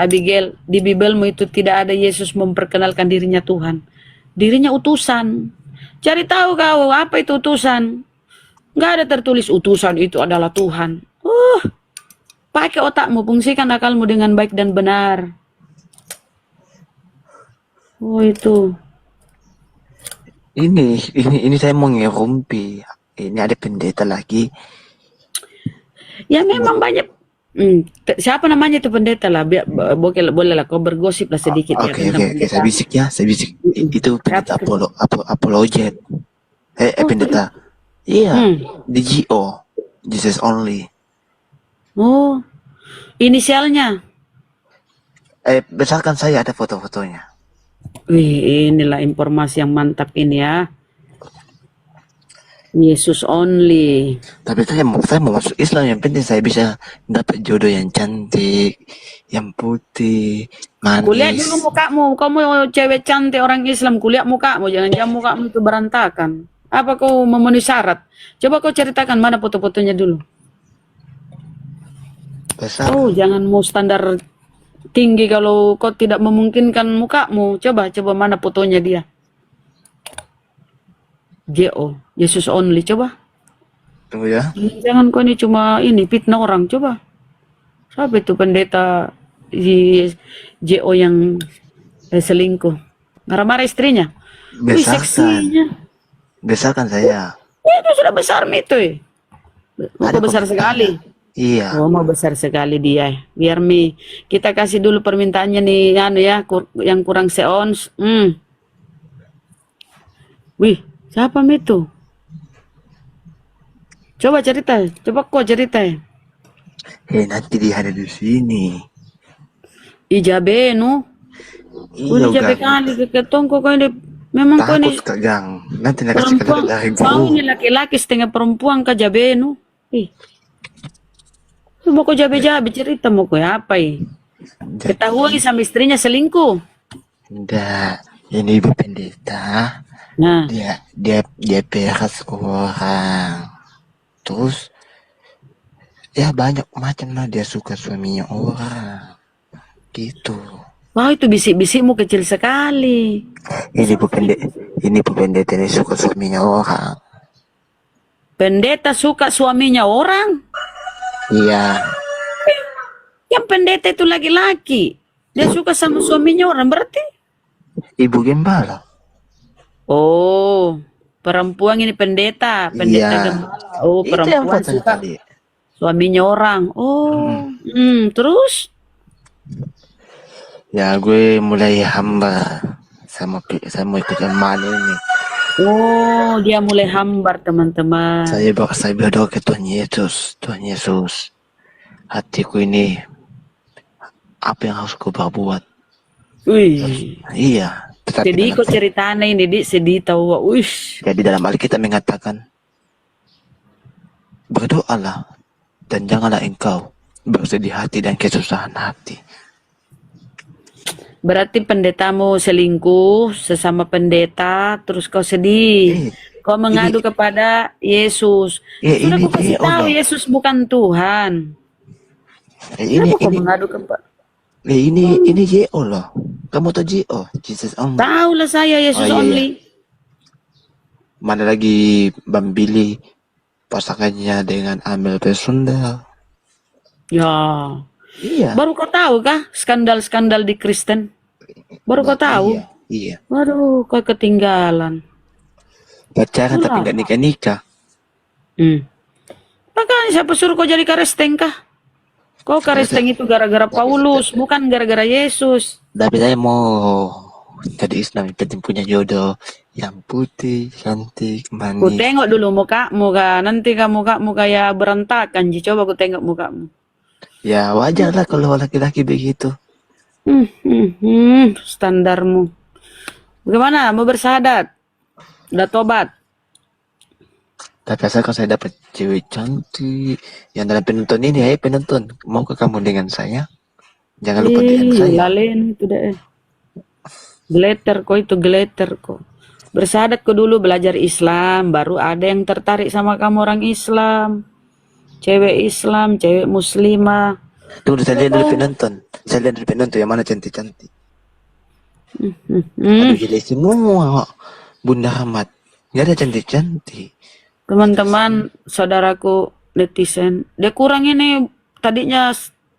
Abigail, di Bibelmu itu tidak ada Yesus memperkenalkan dirinya Tuhan. Dirinya utusan. Cari tahu kau apa itu utusan. Nggak ada tertulis utusan itu adalah Tuhan. Pakai otakmu, fungsikan akalmu dengan baik dan benar. Oh itu. Ini saya mau ngerumpi. Ini ada pendeta lagi. Ya memang banyak. Siapa namanya itu pendeta lah? Boleh lah kau bergosip lah sedikit. Oke, saya bisik ya. Itu pendeta apologet. Pendeta. Iya, di GO. Jesus Only. Oh, inisialnya. Besarkan saya ada foto-fotonya. Wih, inilah informasi yang mantap ini ya. Yesus Only. Tapi saya mau masuk Islam, yang penting saya bisa dapat jodoh yang cantik, yang putih, manis. Kulihat dulu mukamu, kamu cewek cantik orang Islam, kulihat mukamu, jangan mukamu itu berantakan. Apa kau memenuhi syarat? Coba kau ceritakan mana foto-fotonya dulu. Besar. Oh, jangan mau standar tinggi kalau kau tidak memungkinkan mukamu. Coba mana fotonya dia. JO, Yesus Only, coba. Tunggu ya. Jangan kau ini cuma fitnah orang, coba. Siapa itu pendeta JO yang selingkuh? Marah-marah istrinya. Wih, seksinya. Besarkan saya. Itu sudah besar itu. Mau besar sekali. Iya. Oh, mau besar sekali dia. Biar kita kasih dulu permintaannya nih, yang kurang seons. Wih, Siapa itu? Coba cerita, coba kau cerita. nanti dia ada di sini. Ijabe nu. Iya, Udah jabe Gang. kali ke tongko kau ini. Memang kau Takut ini Kak Gang. Nanti nak kasih perempuan. dari Kau guru. ini laki-laki setengah perempuan kah jabe nu. Ih. Mau kau jabe-jabe cerita mau kau apa Ketahuan sama istrinya selingkuh. Enggak, ini ibu pendeta. Nah, Dia peras orang. Terus ya banyak macam lah, dia suka suaminya orang. Gitu. wah itu bisik-bisikmu kecil sekali. Ini bu pendeta ini suka suaminya orang. Pendeta suka suaminya orang. Iya. Yang pendeta itu laki-laki. Dia suka sama suaminya orang berarti. Ibu gembala. Oh, perempuan ini pendeta. Pendeta Iya. gembala. Oh, Itu yang perempuan katanya suka tadi. suaminya orang. Oh, terus? Ya gue mulai hamba sama ikut amal ini. Oh, dia mulai hambar teman-teman. Saya berdoa ke Tuhan Yesus. Tuhan Yesus, hatiku ini apa yang harus ku berbuat? Wih, Iya. Tetapi sedih kok ceritanya ini, Dik. Sedih tahu. Wih. jadi dalam Alkitab mengatakan, berdoalah dan janganlah engkau bersedih hati dan kesusahan hati. Berarti pendetamu selingkuh sesama pendeta, terus kau sedih. Kau mengadu kepada Yesus. Sudah kau kasih tahu Yesus bukan Tuhan. Kenapa kau mengadu kepada? Ini JO loh. Kamu tahu JO? Jesus only. Tahu lah saya Yesus only. Mana lagi Bang Billy pasangannya dengan Amel Pesunda. Ya. Iya. Baru kau tahu kah skandal-skandal di Kristen? Baru kau tahu? Iya. Waduh, kau ketinggalan. Pacaran tapi nggak nikah-nikah. Makanya siapa suruh kau jadi karesteng kah? Kau karesteng itu gara-gara Paulus, bukan gara-gara Yesus. Tapi saya mau jadi Islam, penting punya jodoh yang putih, cantik, Ku manis. tengok dulu mukamu kah, nanti mukamu kayak berantakan. Coba ku tengok mukamu. Ya wajar lah kalau laki-laki begitu. Standarmu. Bagaimana? Mau bersahadat? Udah tobat? Tapi asal kalau saya dapat cewek cantik yang dalam penonton ini, ayo penonton, maukah kamu dengan saya? Jangan lupa dengan saya. Lalen itu deh. Geleter kok itu, geleter kok. Bersahadat kok dulu, belajar Islam, baru ada yang tertarik sama kamu orang Islam. Cewek Islam, cewek muslimah. Tunggu, saya lihat dari penonton. Saya lihat dari penonton yang mana cantik-cantik. Aduh gila semua. Bunda Ahmad. Nggak ada cantik-cantik. Teman-teman, saudaraku netizen, dia kurang ini tadinya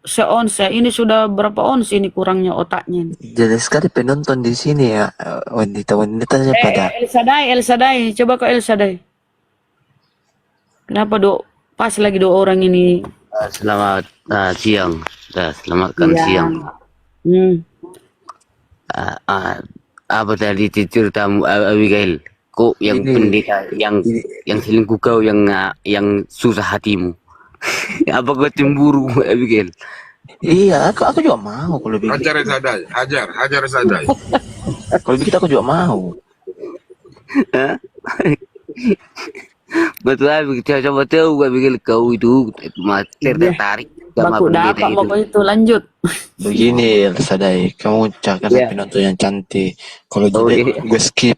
seons ya, ini sudah berapa ons ini kurangnya otaknya. Jadi sekali penonton di sini ya, wanita-wanita pada. El Sadai, coba kok El Sadai. Kenapa pas lagi dua orang ini? Selamat siang. Selamatkan siang. Apa tadi ceritamu Abigail? Kok yang pendeta yang selingkuh kau yang susah hatimu? Apa kau cemburu Abigail? Iya, aku juga mau kalau begitu. Hajar Sadai, hajar Sadai. Kalau begitu aku juga mau. Betul Abigail, coba tahu Abigail kau itu tertarik sama Baku pendeta dapat mau itu lanjut. Begini, Sadai, kamu cakap penonton yang cantik. Kalau jelek, gue skip.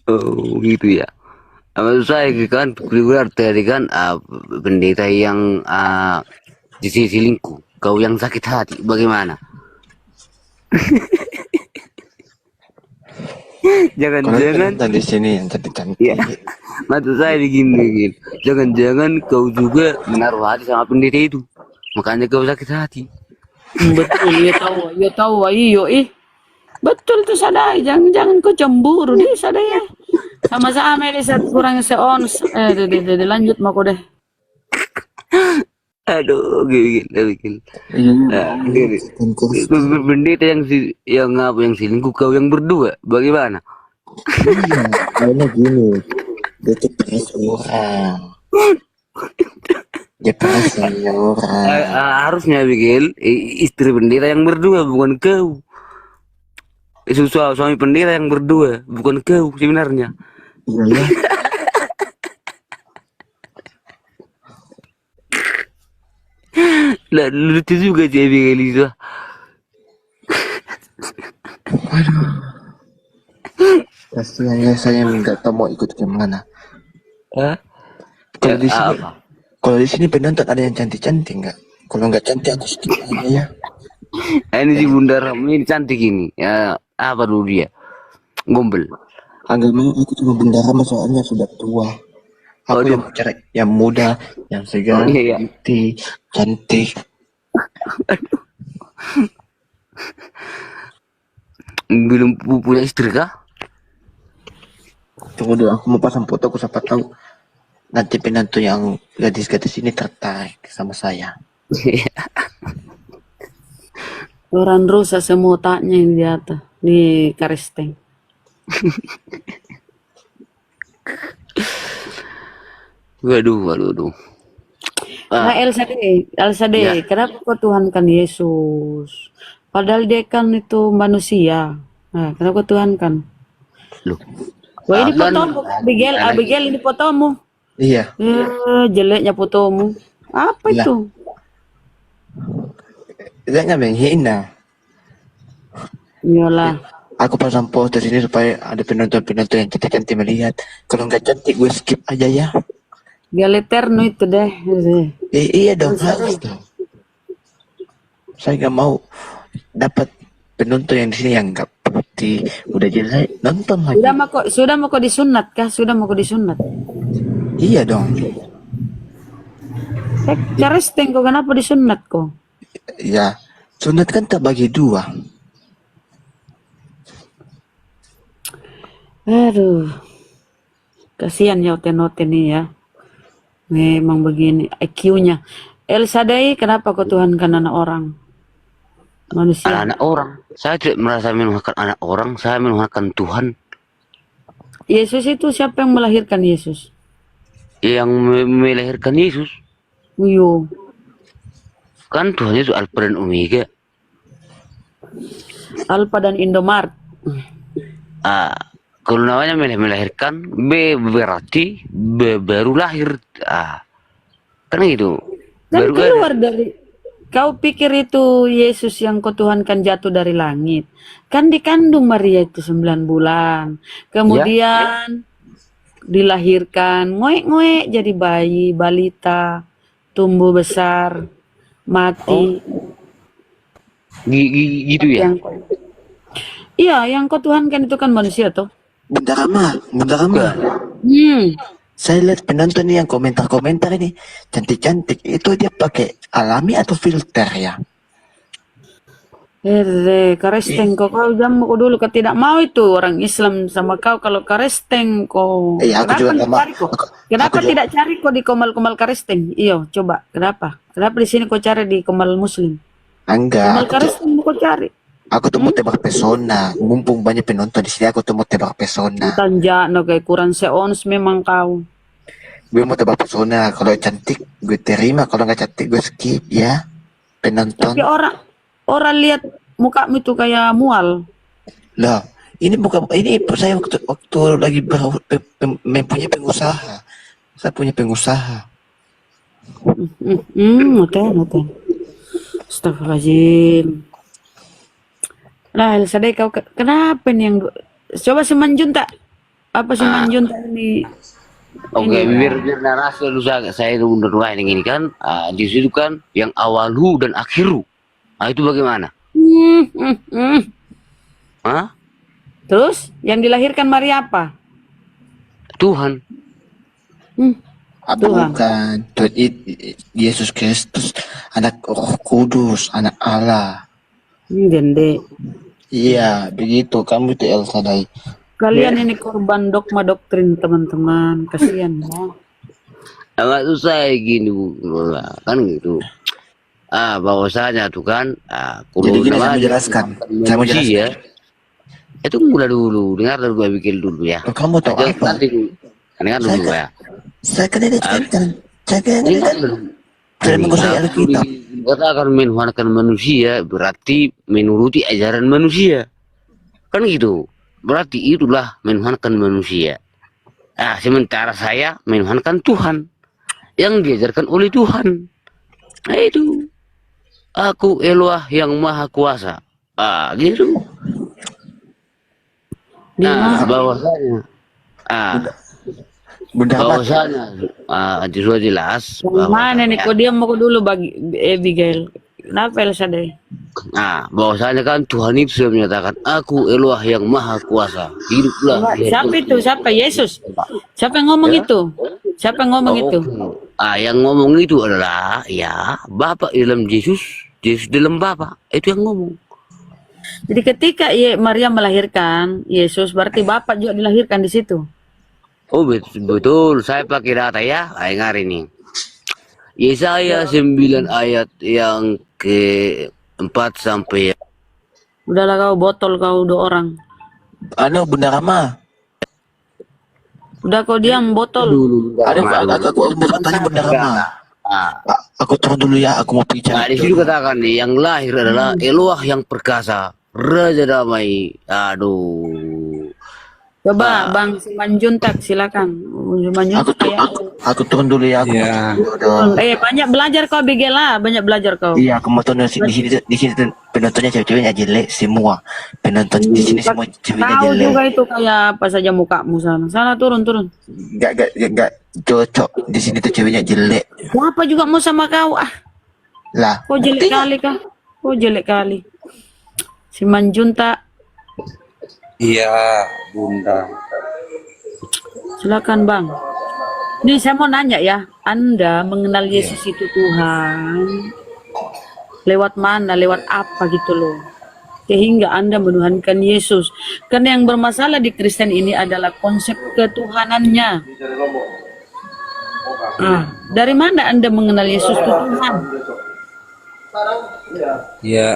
Oh gitu ya. Maksud saya kan berarti kan pendeta yang selingkuh, kau yang sakit hati, bagaimana? Jangan-jangan di sini yang cantik-cantik. ya, maksud saya begini, jangan-jangan kau juga menaruh hati sama pendeta itu, makanya kau sakit hati. Betul, ya tahu, iyo betul tuh Sadai, jangan kau cemburu deh Sadai ya. Sama-sama ini kurang seons. Lanjut mau deh. Aduh, gil. Pendeta yang selingkuh kau yang berdua, bagaimana? Iya, awalnya gini. Dia tuh peras orang. Dia peras orang. Harusnya Abigail istri pendeta yang berdua bukan kau. Suami pendeta yang berdua bukan kau sebenarnya. Iya ya. Lah lucu juga sih Abigail itu. Waduh. Kasihan saya nggak tahu mau ikut kemana. Hah? Kalau di sini, Apa? kalau di sini penonton ada yang cantik-cantik nggak? Kalau nggak cantik aku skip aja ya. Ini si Bunda Ram ini cantik ini. Ya, apa dulu dia? Gombel. Agak mau aku cuma bendara soalnya sudah tua. Aku yang mau cari yang muda, yang segar, Oh, iya. putih, cantik. Belum punya istri kah? Tunggu dulu, aku mau pasang foto, aku siapa tahu nanti penonton yang gadis-gadis ini tertarik sama saya. Orang rusak semua otaknya ini di atas, di karisteng. Waduh. Nah, Elsa deh, kenapa kau Tuhankan Yesus? Padahal dia kan itu manusia. Nah, kenapa kau Tuhankan? Loh. Wah, ini Kan fotomu, Abigail, ini fotomu. Iya, Jeleknya fotomu. Apa Lah. itu? jangan menghina. Iyalah. Aku pasang foto sini supaya ada penonton-penonton yang cantik-cantik melihat. Kalau nggak cantik, gue skip aja ya. Galeterno itu deh. Iya dong, harus dong. Saya nggak mau dapat penonton yang di sini yang nggak putih, udah jelek, nonton lagi. Sudah mau kau disunat kah? Sudah mau kau disunat? Iya dong. Karisteng kau kenapa disunat kau? Ya, sunat kan tak bagi dua. Aduh, kasihan ya Oten-Oten nih ya. Memang begini IQ-nya. Elsa Day, kenapa kau Tuhankan anak orang? Manusia. Anak orang. Saya tidak merasa menuhankan anak orang, saya menuhankan Tuhan. Yesus itu siapa yang melahirkan Yesus? Yang melahirkan Yesus. Uyo. Kan Tuhan Yesus Alfa dan Omega. Alfa dan Indomaret. Kalau namanya melahirkan, B berarti baru lahir. Kan gitu. Dan Baru keluar dari. Kau pikir itu Yesus yang kau Tuhankan jatuh dari langit? Kan dikandung Maria itu 9 bulan. Kemudian dilahirkan, ngoek-ngoek jadi bayi, balita, tumbuh besar, mati. gitu ya. Iya, yang kau Tuhankan itu kan manusia toh. Bunda Rama. Saya lihat penonton nih yang komentar-komentar ini cantik-cantik. Itu dia pakai alami atau filter ya? Karesteng kau jam kau dulu kau tidak mau itu orang Islam sama kau kalau karesteng kau. Aku juga Kenapa tidak cari kau di komal-komal karesteng? Iyo, coba. Kenapa? Kenapa di sini kau cari di komal Muslim? Enggak. Komal karesteng kau cari. Aku tuh mau tebak pesona. Mumpung banyak penonton di sini, aku tuh mau tebak pesona. Tanja no kayak kurang seons memang kau. Gue mau tebak pesona. Kalau cantik gue terima, kalau nggak cantik gue skip ya. Penonton. Tapi orang lihat mukamu itu kayak mual. Lah, ini bukan ini saya waktu lagi mempunyai pengusaha. Saya punya pengusaha. Oke. Astagfirullahaladzim. Nah, Elsa deh kau kenapa nih yang coba semanjun tak? Apa semanjun tak ini? Oke, biar narasi dulu saya itu berdua ini kan di situ kan yang awalu dan akhiru. Itu bagaimana? Terus yang dilahirkan Maria apa? Tuhan. Bukan. Yesus Kristus, anak Roh Kudus, anak Allah. Gende. Iya, begitu. Kamu itu Elsa Day. Kalian ini korban dogma doktrin teman-teman. Kasihan ya. Agak susah gini Bu. Kan gitu. Bahwasanya tuh kan jadi gini saya menjelaskan. Tunggulah dulu, dengar dulu Abigail dulu ya. Oh, kamu tahu Jangan apa? nanti dulu. Dengar dulu ya. Saya kan ini kan, saya kan ini Dengar kan dulu. sudah menguasai Alkitab. Katakan menuhankan manusia berarti menuruti ajaran manusia. Kan gitu. Berarti itulah menuhankan manusia. Sementara saya menuhankan Tuhan yang diajarkan oleh Tuhan. Nah itu. Aku Eloah yang Maha Kuasa. Gitu. Bahwasanya itu sudah jelas. Mana nih kok dia mau dulu bagi Abigail. Kenapa Elsa deh? Bahwasanya kan Tuhan itu sudah menyatakan aku Eloah yang Maha Kuasa. Hiduplah. Siapa itu? Siapa? Yesus. Siapa yang ngomong itu? Siapa yang ngomong itu? Yang ngomong itu adalah ya Bapak dalam Yesus, Yesus dalam Bapak. Itu yang ngomong. Jadi ketika Maria melahirkan Yesus, berarti Bapak juga dilahirkan di situ. Oh betul, saya pakai data ya, dengar ini. Yesaya 9 ayat yang ke-4 sampai. Udahlah kau botol kau 2 orang. Bunda Rama. Udah kau diam botol. Aku mau tanya Bunda Rama. Aku turun dulu ya, aku mau bicara. Di situ katakan nih, yang lahir adalah Eloah yang perkasa, Raja Damai. Aduh. Coba Bang Simanjuntak silakan. Aku turun dulu ya. Banyak belajar kau Abigail lah, banyak belajar kau. Iya, aku mau turun di sini penontonnya cewek-ceweknya jelek semua. Penonton di sini semua ceweknya Tahu jelek. juga itu kayak apa saja mukamu sana. Sana turun. Enggak cocok. Di sini tuh ceweknya jelek. Apa juga mau sama kau? Lah, Kau jelek kali kah? Kau jelek kali. Simanjuntak. Iya, Bunda. Silakan Bang. Nih saya mau nanya ya, Anda mengenal Yesus itu Tuhan lewat mana, lewat apa gitu loh, sehingga Anda menuhankan Yesus? Karena yang bermasalah di Kristen ini adalah konsep ketuhanannya. Dari mana Anda mengenal Yesus itu Tuhan? Ya,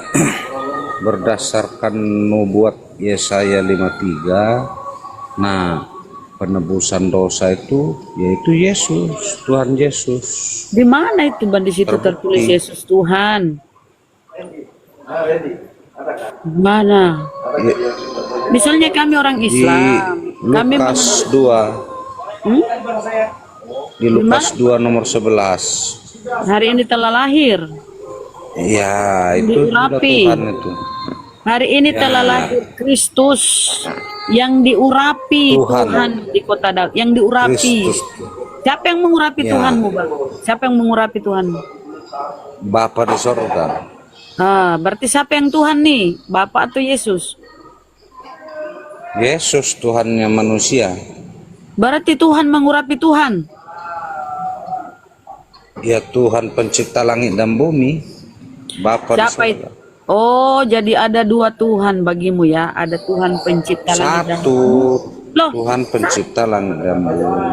berdasarkan nubuat Yesaya 53. Nah, penebusan dosa itu yaitu Yesus, Tuhan Yesus. Di mana itu Bang di situ tertulis Yesus Tuhan? Mana? Misalnya kami orang Islam, kami Lukas 2. Di Lukas 2 nomor 11. hari ini telah lahir. Ya, itu sudah Tuhan itu. Hari ini telah lahir Kristus yang diurapi Tuhan di kota Daud, yang diurapi. Kristus. Siapa yang mengurapi Tuhanmu, Bang? Siapa yang mengurapi Tuhanmu? Bapa di sorga. Berarti siapa yang Tuhan nih? Bapak atau Yesus? Yesus Tuhannya manusia. Berarti Tuhan mengurapi Tuhan. Ya, Tuhan pencipta langit dan bumi. Bapa di Siapa sorga. itu? Oh, jadi ada 2 Tuhan bagimu ya? Ada Tuhan pencipta langit dan bumi. Loh, Tuhan pencipta langit dan bumi.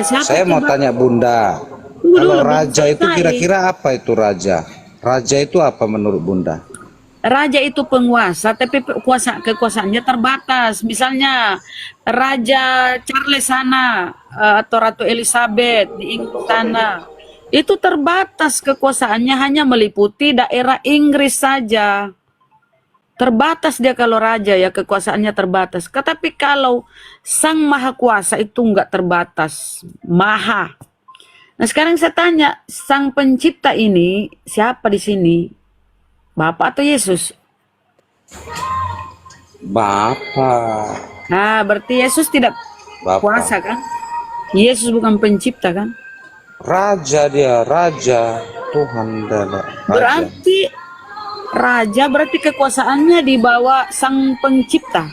siapa Saya itu, mau Bang? tanya Bunda, Tunggu kalau dulu, raja belum itu selesai. kira-kira apa itu raja? Raja itu apa menurut Bunda? Raja itu penguasa, tapi kekuasaannya terbatas. Misalnya Raja Charles sana atau Ratu Elizabeth di Inggris sana, itu terbatas kekuasaannya, hanya meliputi daerah Inggris saja. Terbatas dia kalau raja ya, kekuasaannya terbatas. Tetapi kalau Sang Maha Kuasa itu enggak terbatas, maha. Nah sekarang saya tanya, Sang Pencipta ini siapa di sini? Bapak atau Yesus? Bapak. Nah, berarti Yesus tidak Bapak. kuasa kan? Yesus bukan pencipta kan? Raja dia, raja. Tuhan adalah raja. Berarti raja berarti kekuasaannya di bawah Sang Pencipta.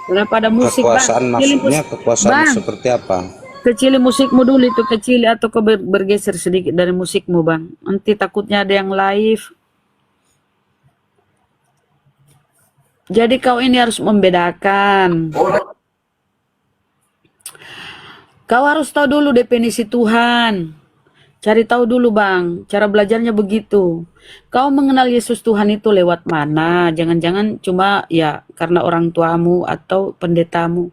Daripada musik Kekuasaan Bang. Kecilin maksudnya kekuasaan Bang, seperti apa? kecilin musikmu dulu itu, kecil atau kau bergeser sedikit dari musikmu Bang. Nanti takutnya ada yang live. Jadi kau ini harus membedakan. Kau harus tahu dulu definisi Tuhan. Cari tahu dulu Bang, cara belajarnya begitu. Kau mengenal Yesus Tuhan itu lewat mana? Jangan-jangan cuma ya karena orang tuamu atau pendetamu.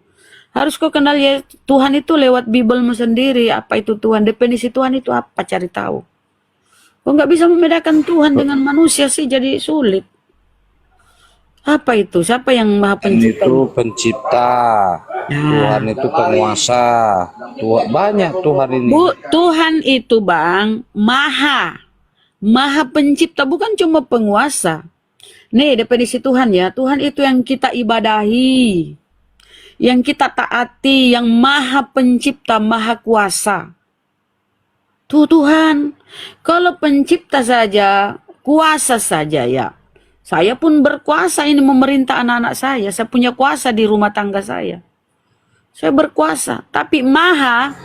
Harus kau kenal ya Tuhan itu lewat Bibelmu sendiri. Apa itu Tuhan? Definisi Tuhan itu apa? Cari tahu. Kau nggak bisa membedakan Tuhan dengan manusia sih, jadi sulit. Apa itu? Siapa yang Maha Pencipta? Itu pencipta. Tuhan itu penguasa. Banyak Tuhan ini. Tuhan itu Bang, Maha Pencipta, bukan cuma penguasa. Nih definisi Tuhan ya. Tuhan itu yang kita ibadahi, yang kita taati, yang Maha Pencipta, Maha Kuasa. Tuh Tuhan. Kalau pencipta saja, kuasa saja ya. Saya pun berkuasa ini memerintah anak-anak saya. Saya punya kuasa di rumah tangga saya. Saya berkuasa. Tapi Maha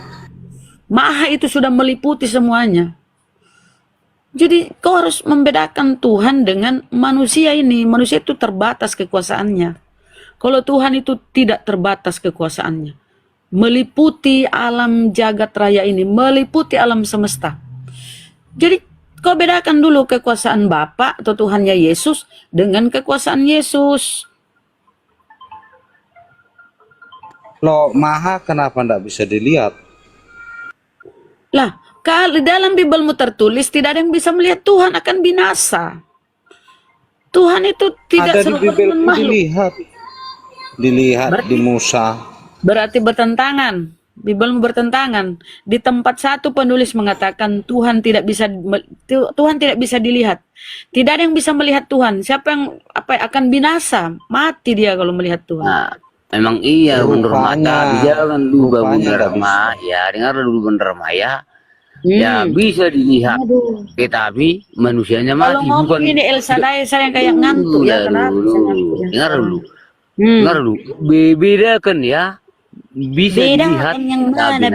itu sudah meliputi semuanya. Jadi kau harus membedakan Tuhan dengan manusia ini. Manusia itu terbatas kekuasaannya. Kalau Tuhan itu tidak terbatas kekuasaannya. Meliputi alam jagat raya ini. Meliputi alam semesta. Jadi kau bedakan dulu kekuasaan Bapa atau Tuhannya Yesus dengan kekuasaan Yesus. Loh, Maha kenapa tidak bisa dilihat? Lah, kalau dalam Bibelmu tertulis tidak ada yang bisa melihat Tuhan akan binasa. Tuhan itu tidak Ada di Bibel dilihat. Dilihat di Musa. Berarti bertentangan. Bibelmu bertentangan. Di tempat satu penulis mengatakan Tuhan tidak bisa dilihat. Tidak ada yang bisa melihat Tuhan. Siapa yang akan binasa? Mati dia kalau melihat Tuhan. Nah, emang iya bener mata. Jangan lupa bener Maya. Dengar dulu bener Maya. Ya bisa dilihat. Tetapi manusianya mati. Kalau ngomong ini El Shaddai saya kayak ngantuk ya. Kenapa? Dengar dulu. Dengar dulu. Bedakan ya. Bisa dilihat, yang mana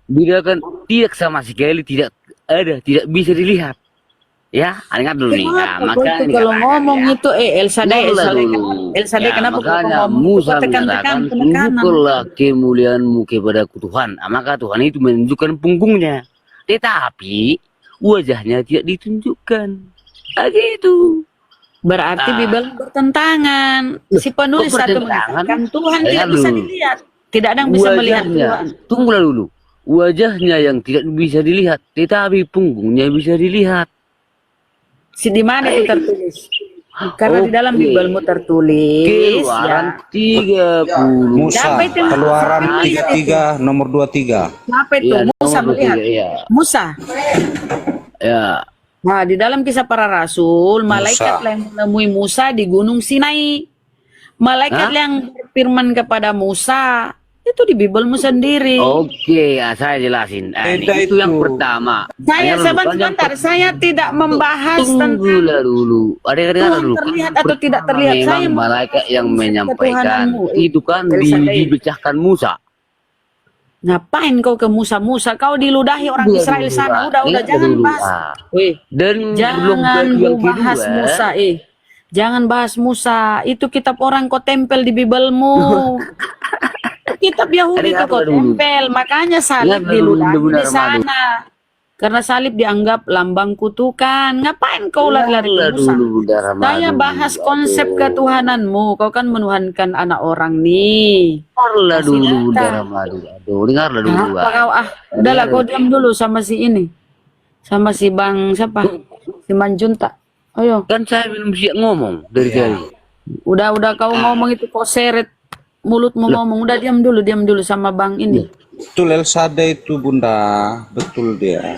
bedakan tidak sama sekali, tidak ada, tidak bisa dilihat. Ya, ingat dulu nih. Nah, makanya kalau ngomong ya, itu El Shaddai kenapa makanya Musa mengatakan tunjukkanlah kemuliaanmu kepada Tuhan. Nah, maka Tuhan itu menunjukkan punggungnya, tetapi wajahnya tidak ditunjukkan. Gitu. Berarti Bibel bertentangan. Si penulis satu mengatakan Tuhan tidak bisa dilihat. Tidak ada yang bisa melihat Tuhan. Tunggulah dulu. Wajahnya yang tidak bisa dilihat, tetapi punggungnya bisa dilihat. Di mana itu tertulis? Karena di dalam Bibelmu tertulis Keluaran 30. Musa, Keluaran 33 nomor 23. Siapa itu? Musa melihat. Musa. Ya. Nah, di dalam Kisah Para Rasul, malaikat yang menemui Musa di Gunung Sinai. Malaikat yang berfirman kepada Musa, itu di Bibelmu sendiri. Oke, ya, saya jelasin. Itu yang pertama. Sebentar, saya tidak membahas tentang dulu. Ada dulu. Terlihat atau tidak terlihat. Saya malaikat yang menyampaikan itu kan dipecahkan Musa. Ngapain kau ke Musa? Kau diludahi orang Israel sana. Udah jangan bahas. Dan jangan bahas Musa. Jangan bahas Musa. Itu kitab orang kau tempel di Bibelmu. Kitab Yahudi itu kau tempel. Makanya salib diludahi di sana. Karena salib dianggap lambang kutukan. Ngapain kau lari-lari ke Musa? Saya bahas konsep ketuhananmu. Kau kan menuhankan anak orang nih. Dengarlah dulu, dengarlah dulu. Udahlah kau diam dulu sama si ini. Sama si Bang siapa? Si Manjunta. Ayo. Kan saya belum siap ngomong dari tadi. Udah kau ngomong itu kau seret mulutmu ngomong. Udah diam dulu sama Bang ini. Betul El Shaddai itu Bunda, betul dia.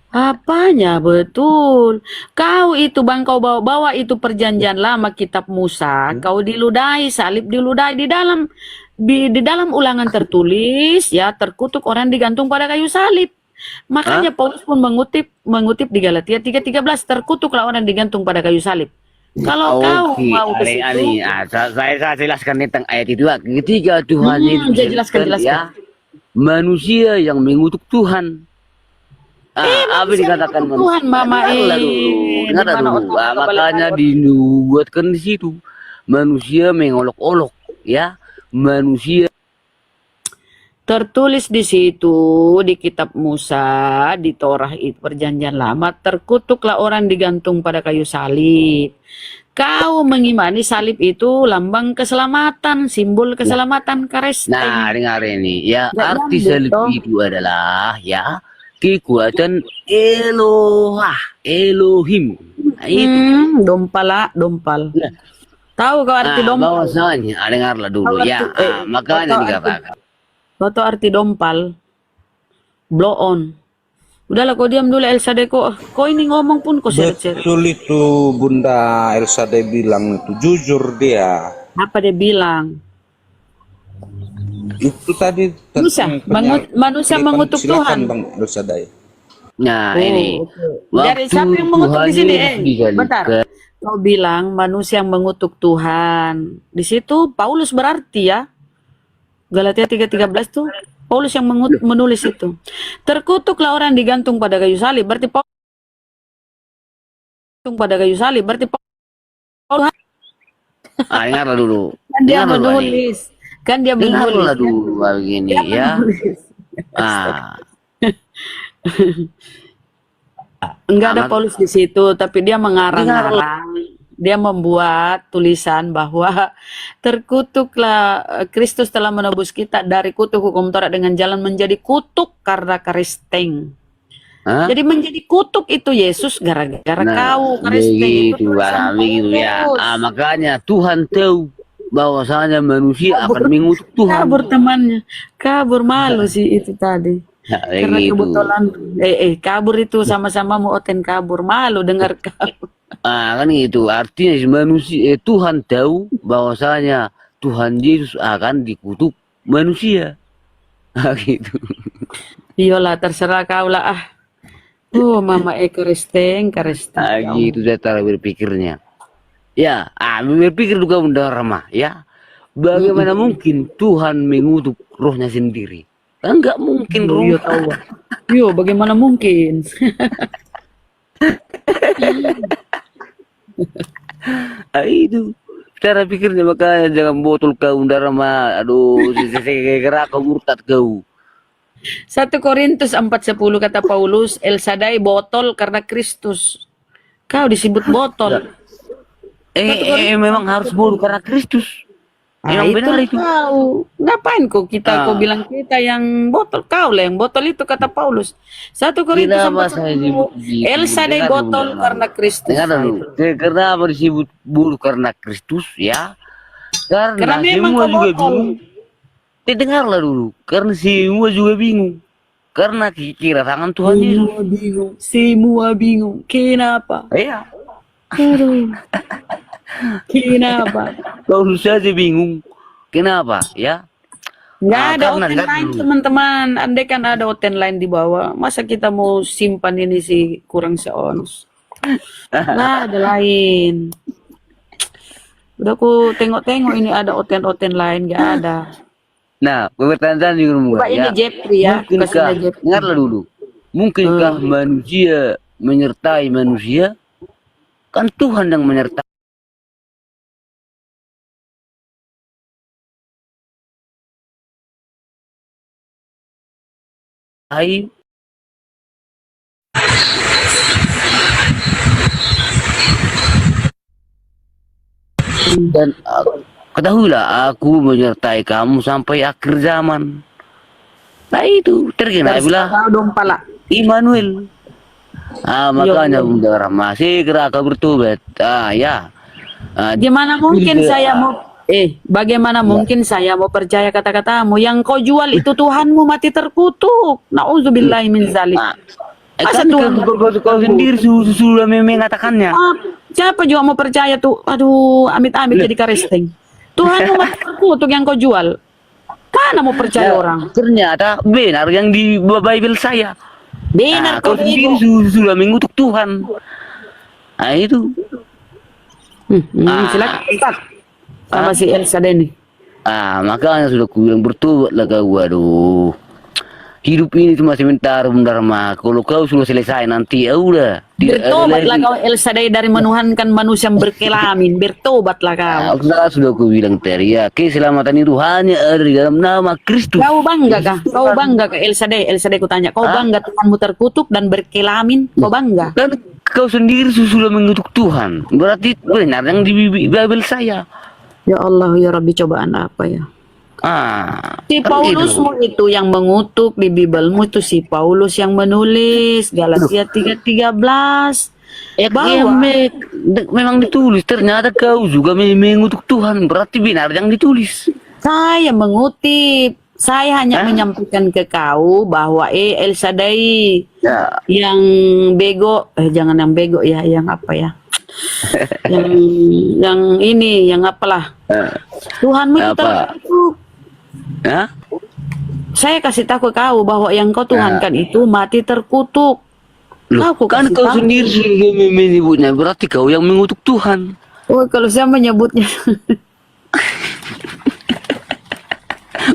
Apanya betul? Kau itu Bang, kau bawa itu perjanjian lama kitab Musa, kau diludahi, salib diludahi di dalam ulangan tertulis ya, terkutuk orang digantung pada kayu salib. Makanya Paulus pun mengutip di Galatia 3:13, terkutuklah orang digantung pada kayu salib. Kalau kau mau ke situ, saya jelaskan tentang ayat itu. Ketika Tuhan itu jelaskan. Ya, manusia yang mengutuk Tuhan. Apa dikatakan Tuhan Mama makanya dibuatkan di situ manusia mengolok-olok ya, manusia Tertulis di situ di kitab Musa, di Torah itu perjanjian lama, terkutuklah orang digantung pada kayu salib. Kau mengimani salib itu lambang keselamatan, simbol keselamatan Kristen. Nah, dengar ini. Ya, Nggak arti nyambung salib toh. itu adalah ya kekuatan Elohah, Elohim. Nah, itu. Dompal. Tahu kau arti dompal? Bahwasanya, dengarlah dulu Tahu ya. arti- Makanya tahu dikatakan. Kau tahu arti dompal? Blow on. Udahlah kau diam dulu Elsa deh kok. Kau ini ngomong pun kau seret-seret. Betul itu Bunda Elsa dia bilang itu jujur dia. Apa dia bilang? Itu tadi Manusia, manusia mengutuk Tuhan. Bang Elsa Day. Nah, ini. oke. Dari siapa yang mengutuk di sini? Bentar. Kau bilang manusia yang mengutuk Tuhan. Di situ Paulus berarti ya. Galatia 3:13 tuh Paulus yang menulis itu. Terkutuklah orang digantung pada kayu salib. Berarti Paulus pada kayu salib. Berarti Paulus Dengarlah dulu. kan dia Dengarlah dulu, Ani. menulis. Kan dia Dengarlah menulis. dulu begini ya. Enggak ada Amat. Paulus di situ, tapi dia mengarang-arang. Dia membuat tulisan bahwa terkutuklah Kristus telah menebus kita dari kutuk hukum Taurat dengan jalan menjadi kutuk karena Kristen. Hah? Jadi menjadi kutuk itu Yesus gara-gara kau Kristen begitu, begitu ya. Makanya Tuhan tahu bahwasanya manusia akan mengutuk Tuhan. Kabur temannya, kabur malu sih itu tadi. Nah, Karena begitu. kebetulan kabur itu sama-sama mau oten kabur, malu dengar kabur. Kan gitu. Artinya manusia Tuhan tahu bahwasanya Tuhan Yesus akan dikutuk manusia. Gitu. Iyalah terserah kau lah ah. Mama Kristen. Gitu saya cara berpikirnya. Ya, berpikir juga Bunda Rama ya. Bagaimana mungkin Tuhan mengutuk rohnya sendiri? Enggak mungkin roh. Iya tahu. Yo, bagaimana mungkin? Itu cara pikirnya, makanya jangan botol kau Bunda Rama. Aduh, saya kira kau murtad kau. 1 Korintus 4:10 kata Paulus, El Shaddai botol karena Kristus. Kau disebut botol. Memang harus botol karena Kristus. Memang benar itu. Kau. Ngapain kau kau bilang kita yang botol? Kau lah yang botol itu kata Paulus. 1 Korintus Kenapa saya 4:10 disebut begitu? El Shaddai Dengar botol dulu, karena Kristus. Dengar dulu. Kenapa disebut botol karena Kristus ya? Karena memang semua kau juga botol. bingung. Dengarlah dulu. Karena semua juga bingung. Karena kira tangan Tuhan Yesus. Semua bingung. Kenapa? Iya. Aduh. Kenapa? Paulus saja bingung. Kenapa? Ya. Nggak ada karena oten lain teman-teman. Andai kan ada oten lain di bawah, masa kita mau simpan ini sih kurang seons. Nggak ada lain. Udah aku tengok-tengok ini ada oten-oten lain, nggak ada. Nah, pertanyaan juga Coba ini Jeffrey ya. Mungkinkah, kasihnya Jeffrey. dengarlah dulu. Mungkinkah manusia menyertai manusia? Kan Tuhan yang menyertai. Dan ketahuilah aku menyertai kamu sampai akhir zaman. Nah itu terkena bilang Kau dong pala. Immanuel. Makanya Bunda Rama segera kau bertobat. Ya. Gimana mungkin saya mau bagaimana mungkin saya mau percaya kata-katamu? Yang kau jual itu Tuhanmu mati terkutuk. Nauzubillahi min zalik. Masa Tuhan kau sendiri sudah mengatakannya. Siapa juga mau percaya tuh? Aduh, amit-amit jadi Kristen. Tuhanmu mati terkutuk yang kau jual. Mana mau percaya orang? Ternyata benar yang di Bible saya. Benar kau sendiri sudah mengutuk Tuhan. Nah itu. Silakan Ustaz. Sama si Elsa Deni. Makanya sudah ku bilang bertobatlah kau. Waduh. hidup ini cuma sebentar Dharma. Kalau kau sudah selesai nanti ya udah. Tidak ada Bertobatlah lagi. kau El Shaddai dari menuhankan manusia yang berkelamin. Bertobatlah kau. Sudah aku bilang tadi ya, keselamatan itu hanya ada di dalam nama Kristus. Kau bangga kah? Kau bangga kah El Shaddai? El Shaddai kutanya, kau bangga Tuhanmu terkutuk dan berkelamin? Kau bangga? Kan kau sendiri sudah mengutuk Tuhan. Berarti benar yang di Bible saya. Ya Allah, ya Rabbi, cobaan apa ya? Si Kan Paulusmu itu yang mengutuk di Bibelmu itu si Paulus yang menulis Galatia 3:13 bahwa memang ditulis. Ternyata kau juga mengutuk Tuhan. Berarti benar yang ditulis. saya mengutip, saya hanya menyampaikan ke kau bahwa El Shaddai yang bego, jangan yang bego ya, yang apa ya? yang ini, yang apalah. Tuhanmu itu terkutuk. Saya kasih tahu ke kau bahwa yang kau tuhankan itu mati terkutuk. Kan kau sendiri sudah menyebutnya, berarti kau yang mengutuk Tuhan. Oh, kalau saya menyebutnya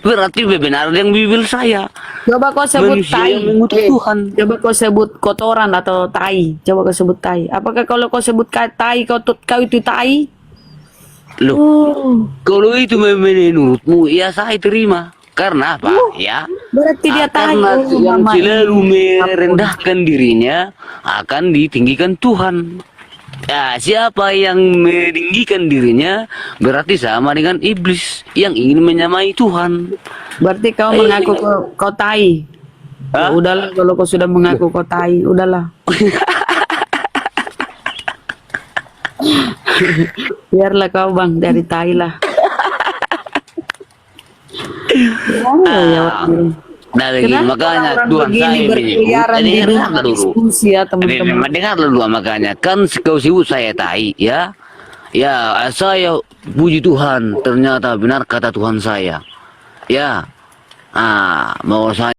berarti benar yang Bible saya. coba kau sebut Manusia tai. yang mengutuk Tuhan. Coba kau sebut kotoran atau tai. Coba kau sebut tai. Apakah kalau kau sebut tai kau itu tai? Loh, kalau itu menurutmu, ya saya terima. Karena apa? Ya, Berarti dia tai. karena yang selalu merendahkan dirinya akan ditinggikan Tuhan. Ya, siapa yang meninggikan dirinya berarti sama dengan iblis yang ingin menyamai Tuhan. Berarti kau mengaku kau tai. Ya, udahlah kalau kau sudah mengaku kau tai, udahlah. Biarlah kau bang dari tai lah. Nah, makanya Tuhan saya berkeliaran di ruang diskusi ya teman-teman. Dengar dulu makanya kan kau sebut saya tai ya. Ya, saya puji Tuhan, ternyata benar kata Tuhan saya. Ya. Mau saya